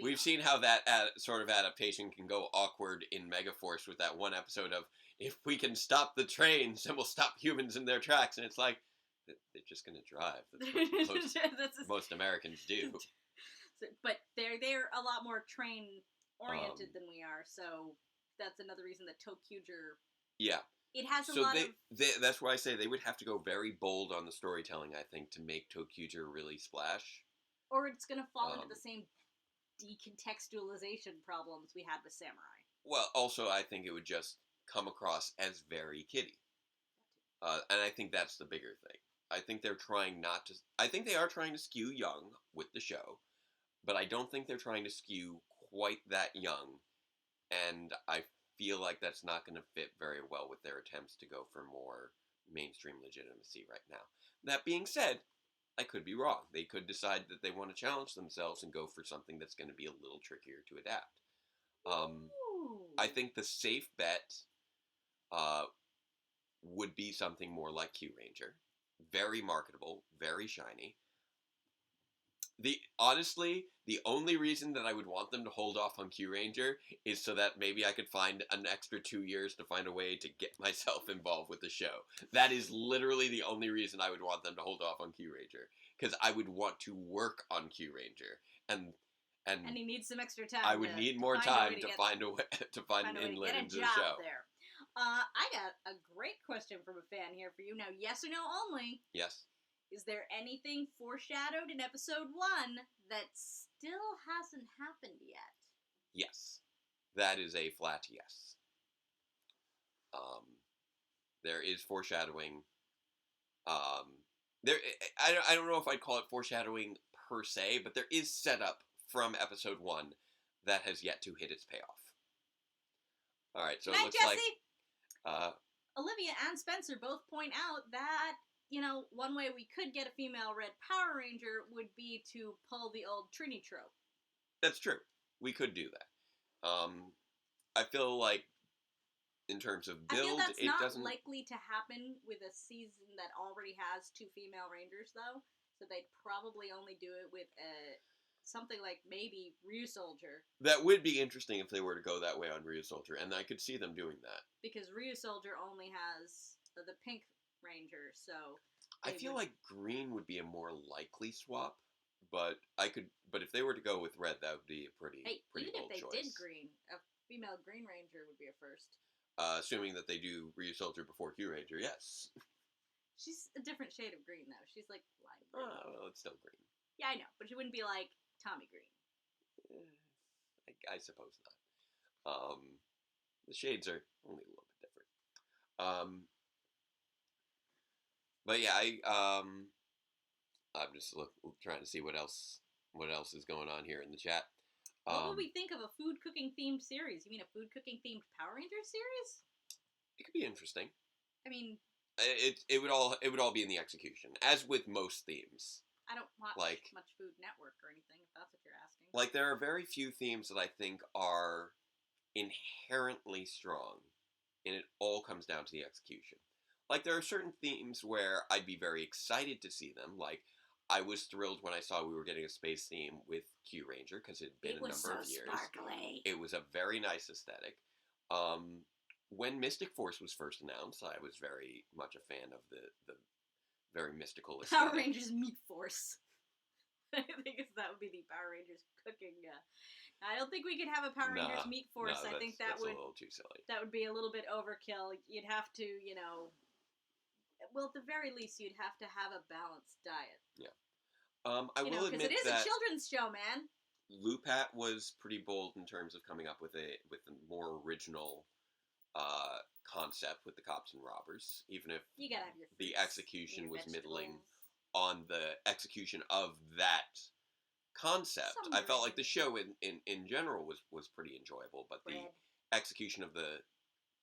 we've seen how that sort of adaptation can go awkward in Megaforce with that one episode of, if we can stop the trains, then we'll stop humans in their tracks. And it's like, they're just going to drive. That's what most Americans do. But they're a lot more train-oriented than we are, so that's another reason that Tokuger... Yeah. It has a lot of... That's why I say they would have to go very bold on the storytelling, I think, to make Tokuger really splash. Or it's going to fall into the same decontextualization problems we had with Samurai. Well, also, I think it would just come across as very kiddie. And I think that's the bigger thing. I think they're trying not to... I think they are trying to skew young with the show, but I don't think they're trying to skew quite that young, and I feel like that's not going to fit very well with their attempts to go for more mainstream legitimacy right now. That being said, I could be wrong. They could decide that they want to challenge themselves and go for something that's going to be a little trickier to adapt. I think the safe bet would be something more like Q Ranger. Very marketable, very shiny. Honestly, the only reason that I would want them to hold off on Q Ranger is so that maybe I could find an extra 2 years to find a way to get myself involved with the show. That is literally the only reason I would want them to hold off on Q Ranger, because I would want to work on Q Ranger, and And he needs some extra time. I would need more time to find a way to find an a way to inlet get a into the job show. there. I got a great question from a fan here for you. Now, yes or no only. Yes. Is there anything foreshadowed in episode 1 that still hasn't happened yet? Yes. That is a flat yes. There is foreshadowing. I don't know if I'd call it foreshadowing per se, but there is setup from episode 1 that has yet to hit its payoff. All right, so Good night, it looks Jesse. like Olivia and Spencer both point out that, one way we could get a female Red Power Ranger would be to pull the old Trini trope. That's true. We could do that. I feel like in terms of build, I feel that's it not doesn't likely to happen with a season that already has 2 female Rangers, though. So they'd probably only do it with something like maybe Ryu Soldier. That would be interesting if they were to go that way on Ryu Soldier, and I could see them doing that. Because Ryu Soldier only has the pink Ranger, so I feel like green would be a more likely swap, but if they were to go with red, that would be a pretty even bold if they choice. did green, a female Green Ranger would be a first. Assuming that they do Ryu Soldier before Q Ranger, yes. She's a different shade of green, though. She's like lime green. Oh, well, it's still green. Yeah, I know, but she wouldn't be like Tommy Green. I suppose not. The shades are only a little bit different. But yeah, I'm just trying to see what else is going on here in the chat. What would we think of a food cooking themed series? You mean a food cooking themed Power Rangers series? It could be interesting. I mean, it would all be in the execution, as with most themes. I don't watch much Food Network or anything, if that's what you're asking. Like, there are very few themes that I think are inherently strong, and it all comes down to the execution. Like, there are certain themes where I'd be very excited to see them. Like, I was thrilled when I saw we were getting a space theme with Q Ranger, because it had been a number of years. Sparkly. It was a very nice aesthetic. When Mystic Force was first announced, I was very much a fan of the very mystical aesthetic. Power Rangers Meat Force. I think that would be the Power Rangers cooking. I don't think we could have a Power Rangers Meat Force. I think that's a little too silly. That would be a little bit overkill. You'd have to, well, at the very least, you'd have to have a balanced diet. Yeah. I will admit that because it is a children's show, man. Lupat was pretty bold in terms of coming up with a more original concept with the cops and robbers, even if you gotta have the execution was middling on the execution of that concept. I felt like the show in general was pretty enjoyable, but the execution of the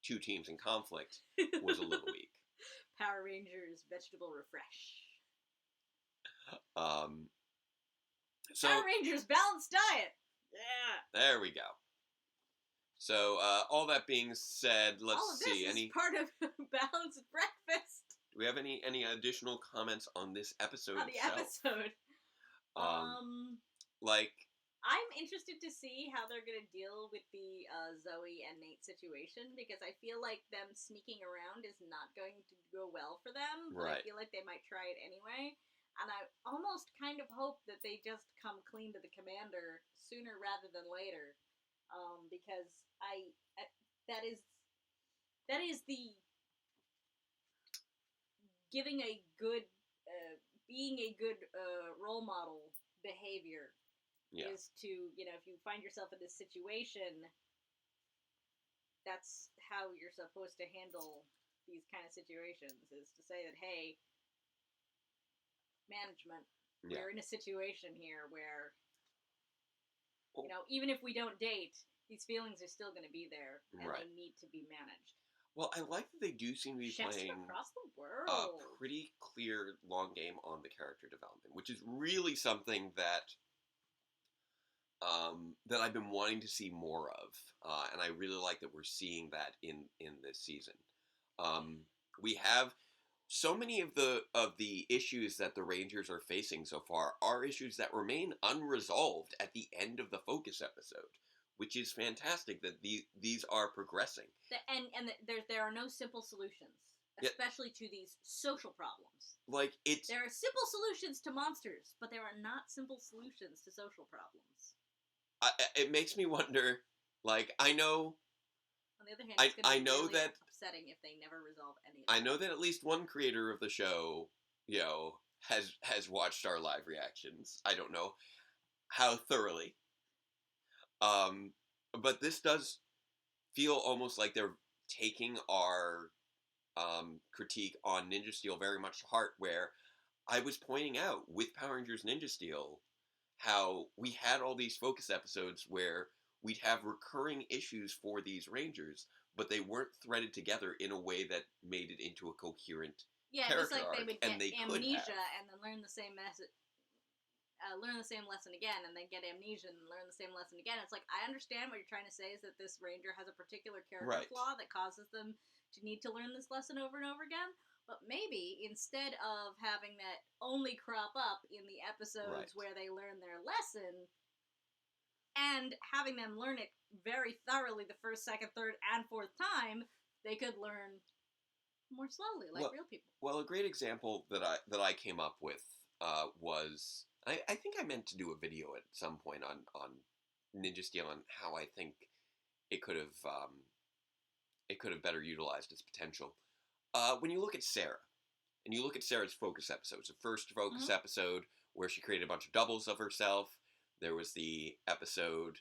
2 teams in conflict was a little weak. Power Rangers Vegetable Refresh. So Power Rangers Balanced Diet. Yeah. There we go. So all that being said, let's see. All of this is part of Balanced Breakfast. Do we have any additional comments on this episode? On the episode. Like, I'm interested to see how they're going to deal with the Zoe and Nate situation, because I feel like them sneaking around is not going to go well for them, but I feel like they might try it anyway. And I almost kind of hope that they just come clean to the commander sooner rather than later, because that is the giving a good, being a good role model behavior. Yeah. Is to, if you find yourself in this situation, that's how you're supposed to handle these kind of situations, is to say that, hey, management, we're in a situation here where, even if we don't date, these feelings are still going to be there, and they need to be managed. Well, I like that they do seem to be playing across the world. A pretty clear long game on the character development, which is really something that I've been wanting to see more of, and I really like that we're seeing that in this season. We have so many of the issues that the Rangers are facing so far are issues that remain unresolved at the end of the focus episode, which is fantastic that these are progressing. There are no simple solutions, especially to these social problems. Like, there are simple solutions to monsters, but there are not simple solutions to social problems. It makes me wonder. Like, I know. On the other hand, it's going to be really that upsetting if they never resolve any of I know that at least one creator of the show, has watched our live reactions. I don't know how thoroughly. But this does feel almost like they're taking our critique on Ninja Steel very much to heart, where I was pointing out with Power Rangers Ninja Steel how we had all these focus episodes where we'd have recurring issues for these Rangers, but they weren't threaded together in a way that made it into a coherent it was like arc, they would and get they amnesia and then learn the same lesson again, and then get amnesia and learn the same lesson again. It's like, I understand what you're trying to say is that this Ranger has a particular character flaw that causes them to need to learn this lesson over and over again, but maybe instead of having that only crop up in the episodes where they learn their lesson, and having them learn it very thoroughly the first, second, third, and fourth time, they could learn more slowly, like real people. Well, a great example that I came up with was, I think I meant to do a video at some point on Ninja Steel and how I think it could have better utilized its potential. When you look at Sarah, and you look at Sarah's focus episodes, the first focus episode where she created a bunch of doubles of herself. There was the episode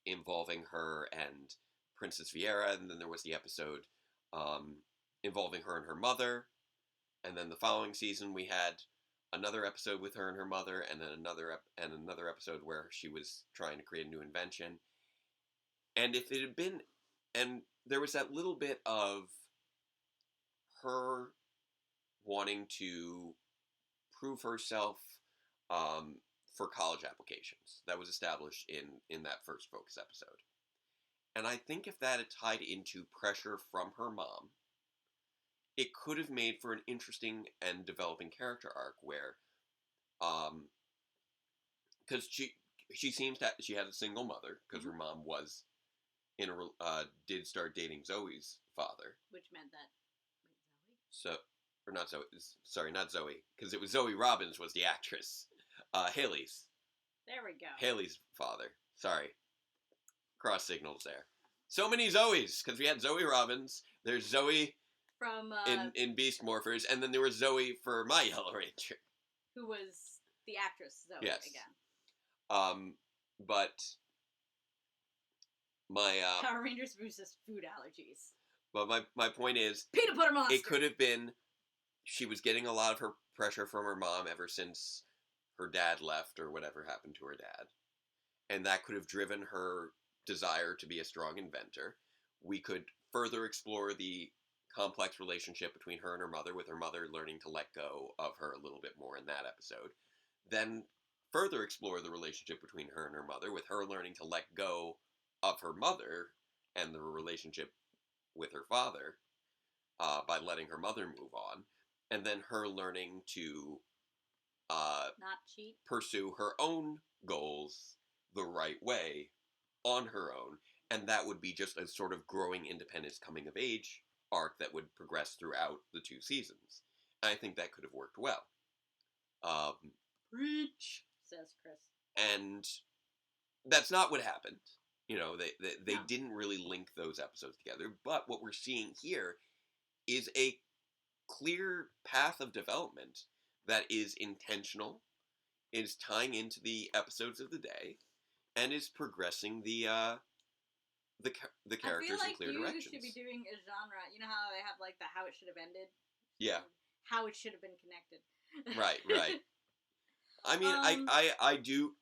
involving her and Princess Vieira, and then there was the episode involving her and her mother. And then the following season, we had another episode with her and her mother, and then another episode where she was trying to create a new invention. And if it had been, and there was that little bit of her wanting to prove herself for college applications that was established in that first focus episode. And I think if that had tied into pressure from her mom, it could have made for an interesting and developing character arc where, because she seems that she had a single mother because her mom was did start dating Zoe's father, which meant that Zoe. Or not Zoe. Sorry, not Zoe, because it was Zoe Robbins was the actress. Haley's. There we go. Haley's father. Sorry. Cross signals there. So many Zoes, because we had Zoe Robbins. There's Zoe from in Beast Morphers, and then there was Zoe for My Yellow Ranger, who was the actress Zoe again. But my Power Rangers versus food allergies. But my point is, peanut butter monster. It could have been she was getting a lot of her pressure from her mom ever since her dad left or whatever happened to her dad, and that could have driven her desire to be a strong inventor. We could further explore the complex relationship between her and her mother, with her mother learning to let go of her a little bit more in that episode. Then further explore the relationship between her and her mother, with her learning to let go of her mother and the relationship with her father by letting her mother move on, and then her learning to not cheat, pursue her own goals the right way on her own, and that would be just a sort of growing independence coming of age arc that would progress throughout the 2 seasons. And I think that could have worked well. Preach, says Chris. And that's not what happened. You know, they didn't really link those episodes together. But what we're seeing here is a clear path of development that is intentional, is tying into the episodes of the day, and is progressing the characters in clear directions. I feel like you should be doing a genre. You know how they have like the how it should have ended? Yeah. How it should have been connected. Right. I mean, I do.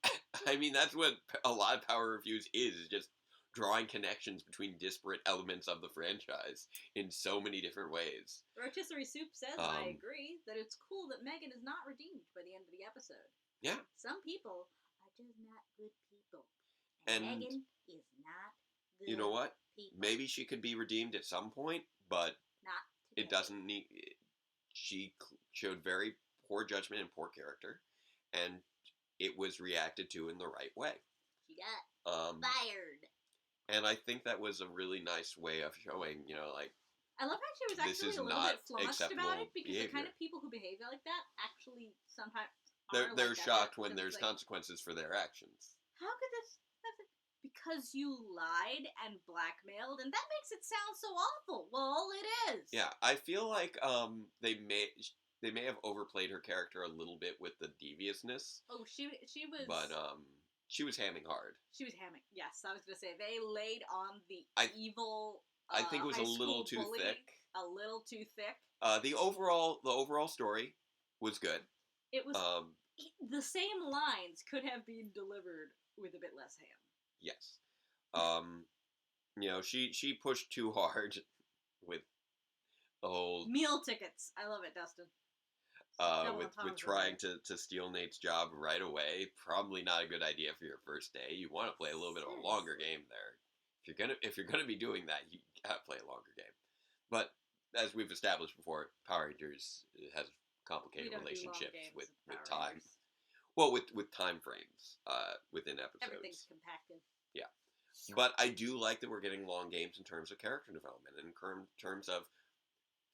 I mean, that's what a lot of Power Reviews is just drawing connections between disparate elements of the franchise in so many different ways. Rotisserie Soup says, I agree, that it's cool that Megan is not redeemed by the end of the episode. Yeah. Some people are just not good people. And Megan is not good. You know what? People. Maybe she could be redeemed at some point, but not It doesn't need. She showed very poor judgment and poor character, and it was reacted to in the right way. She got fired. And I think that was a really nice way of showing, like, I love how she was this actually is a little not bit flustered about acceptable it, because the kind of people who behave like that actually sometimes are they're like that. shocked when It's there's like, consequences for their actions. how could this happen? Because you lied and blackmailed, and that makes it sound so awful. Well, it is. Yeah, I feel like they may have overplayed her character a little bit with the deviousness. Oh, she was. But she was hamming hard. She was hamming. Yes, I was gonna say they laid on the evil. I think it was high a little school too bully, thick. A little too thick. The overall story was good. It was the same lines could have been delivered with a bit less ham. Yes. She pushed too hard with the whole meal tickets. I love it, Dustin. with trying to steal Nate's job right away. Probably not a good idea for your first day. You want to play a little bit of a longer game there. If you're gonna be doing that, you gotta play a longer game. But as we've established before, Power Rangers has complicated relationships with time. Well, with time frames within episodes. Everything's compacted. Yeah. But I do like that we're getting long games in terms of character development and in terms of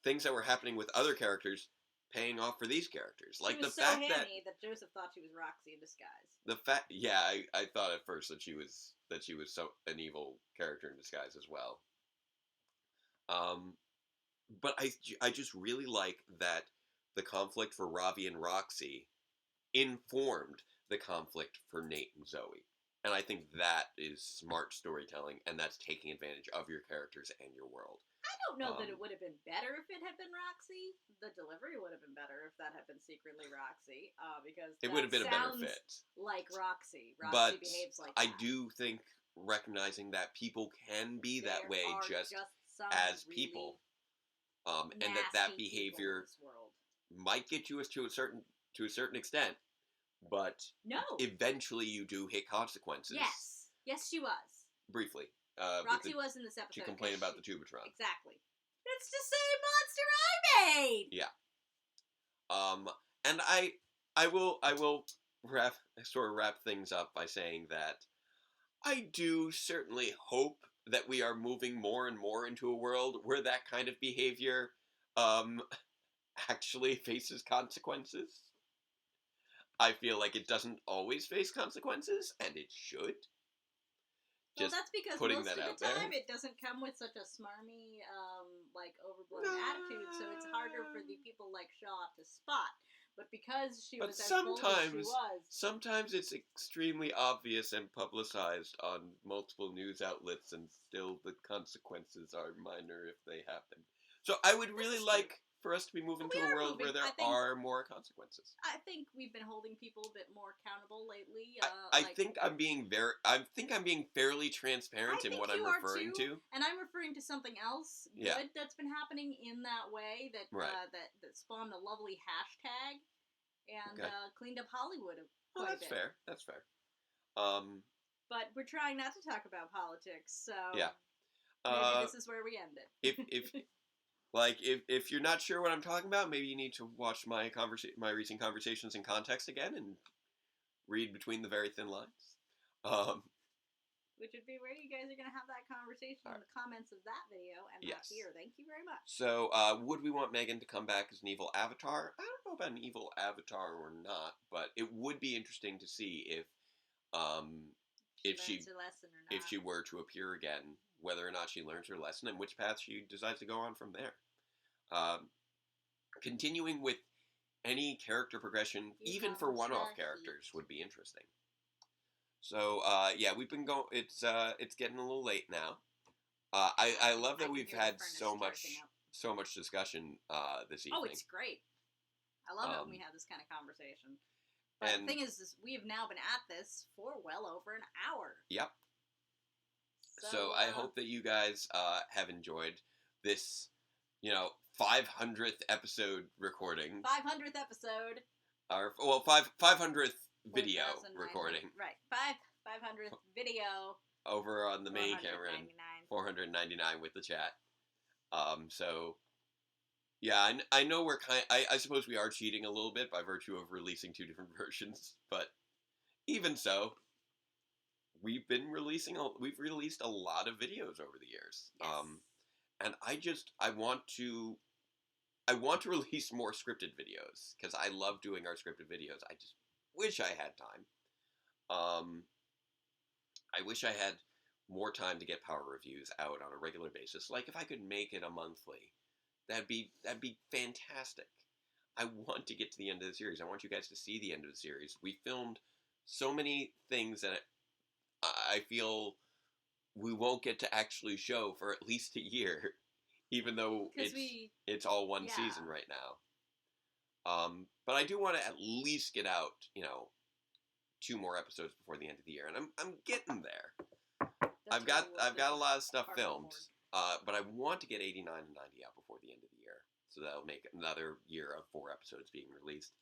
things that were happening with other characters paying off for these characters. Like the fact that Joseph thought she was Roxy in disguise. The fact, yeah, I thought at first that she was an evil character in disguise as well. But I just really like that the conflict for Ravi and Roxy informed the conflict for Nate and Zoe. And I think that is smart storytelling, and that's taking advantage of your characters and your world. I don't know that it would have been better if it had been Roxy. The delivery would have been better if that had been secretly Roxy, because it would have been a better fit. Like Roxy. But behaves like I that. do think recognizing that people can be that way just as people, and that behavior might get you to a certain extent, but eventually you do hit consequences. Yes, she was briefly. Roxy was in this episode. She complained about the Tubatron. Exactly. It's the same monster I made. Yeah. And I will wrap things up by saying that I do certainly hope that we are moving more and more into a world where that kind of behavior actually faces consequences. I feel like it doesn't always face consequences, and it should. Well, that's because most of the time it doesn't come with such a smarmy, overblown attitude, so it's harder for the people like Shaw to spot. But because she was as bold as she was... Sometimes it's extremely obvious and publicized on multiple news outlets, and still the consequences are minor if they happen. So I would really like for us to be moving to a world where there are more consequences. I think we've been holding people a bit more accountable lately. I think I'm being fairly transparent in what I'm referring to. And I'm referring to something else good that's been happening in that way that spawned a lovely hashtag and cleaned up Hollywood quite a bit. Fair. That's fair. But we're trying not to talk about politics, so maybe this is where we end it. If you're not sure what I'm talking about, maybe you need to watch my recent conversations in context again and read between the very thin lines. Which would be where you guys are going to have that conversation in the comments of that video and not here. Thank you very much. So, would we want Megan to come back as an evil avatar? I don't know about an evil avatar or not, but it would be interesting to see if she were to appear again, whether or not she learns her lesson and which path she decides to go on from there. Continuing with any character progression, even for one-off characters, would be interesting. So, we've been going. It's getting a little late now. I love that we've had so much discussion this evening. Oh, it's great. I love it when we have this kind of conversation. But the thing is we have now been at this for well over an hour. Yep. So I hope that you guys have enjoyed this, 500th episode recording. 500th episode. 500th video recording. Right. 500th video. Over on the main camera. 499 with the chat. So Yeah, I know we're I suppose we are cheating a little bit by virtue of releasing two different versions, but even so, we've released a lot of videos over the years. Yes. And I want to release more scripted videos because I love doing our scripted videos. I just wish I had time. I wish I had more time to get power reviews out on a regular basis. Like if I could make it a monthly, that'd be fantastic. I want to get to the end of the series. I want you guys to see the end of the series. We filmed so many things that I feel we won't get to actually show for at least a year, even though it's all one season right now. But I do want to at least get out, 2 more episodes before the end of the year, and I'm getting there. I've got a lot of stuff filmed, but I want to get 89 and 90 out before the end of the year, so that'll make another year of 4 episodes being released.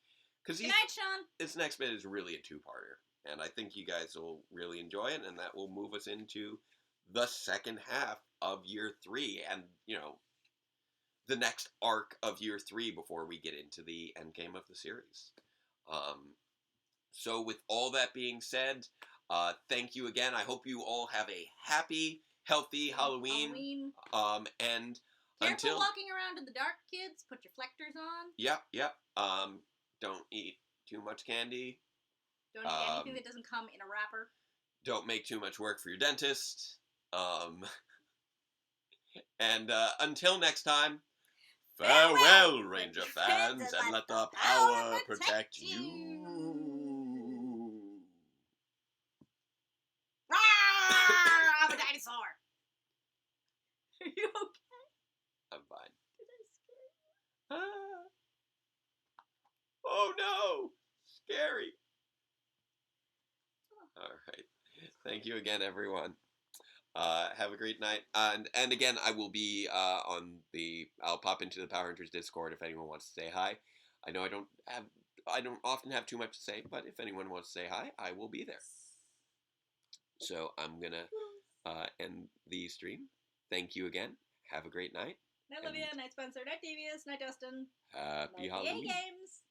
Because Good night, Sean. This next bit is really a 2-parter, and I think you guys will really enjoy it, and that will move us into the second half of year 3, and the next arc of year 3 before we get into the end game of the series. So with all that being said, thank you again. I hope you all have a happy, healthy Halloween. And Careful until walking around in the dark, kids. Put your reflectors on. Yep. Don't eat too much candy. Don't eat anything that doesn't come in a wrapper. Don't make too much work for your dentist. And until next time, farewell, Ranger fans, and let the power protect you. Rawr! I'm a dinosaur. Are you okay? I'm fine. Did I scare you? Oh no! Scary. All right. Thank you again, everyone. Have a great night. And again, I will be I'll pop into the Power Hunters Discord if anyone wants to say hi. I know I don't often have too much to say, but if anyone wants to say hi, I will be there. So I'm gonna end the stream. Thank you again. Have a great night. Night Olivia, night Spencer, night Devious, night Dustin. Happy night Halloween. EA Games.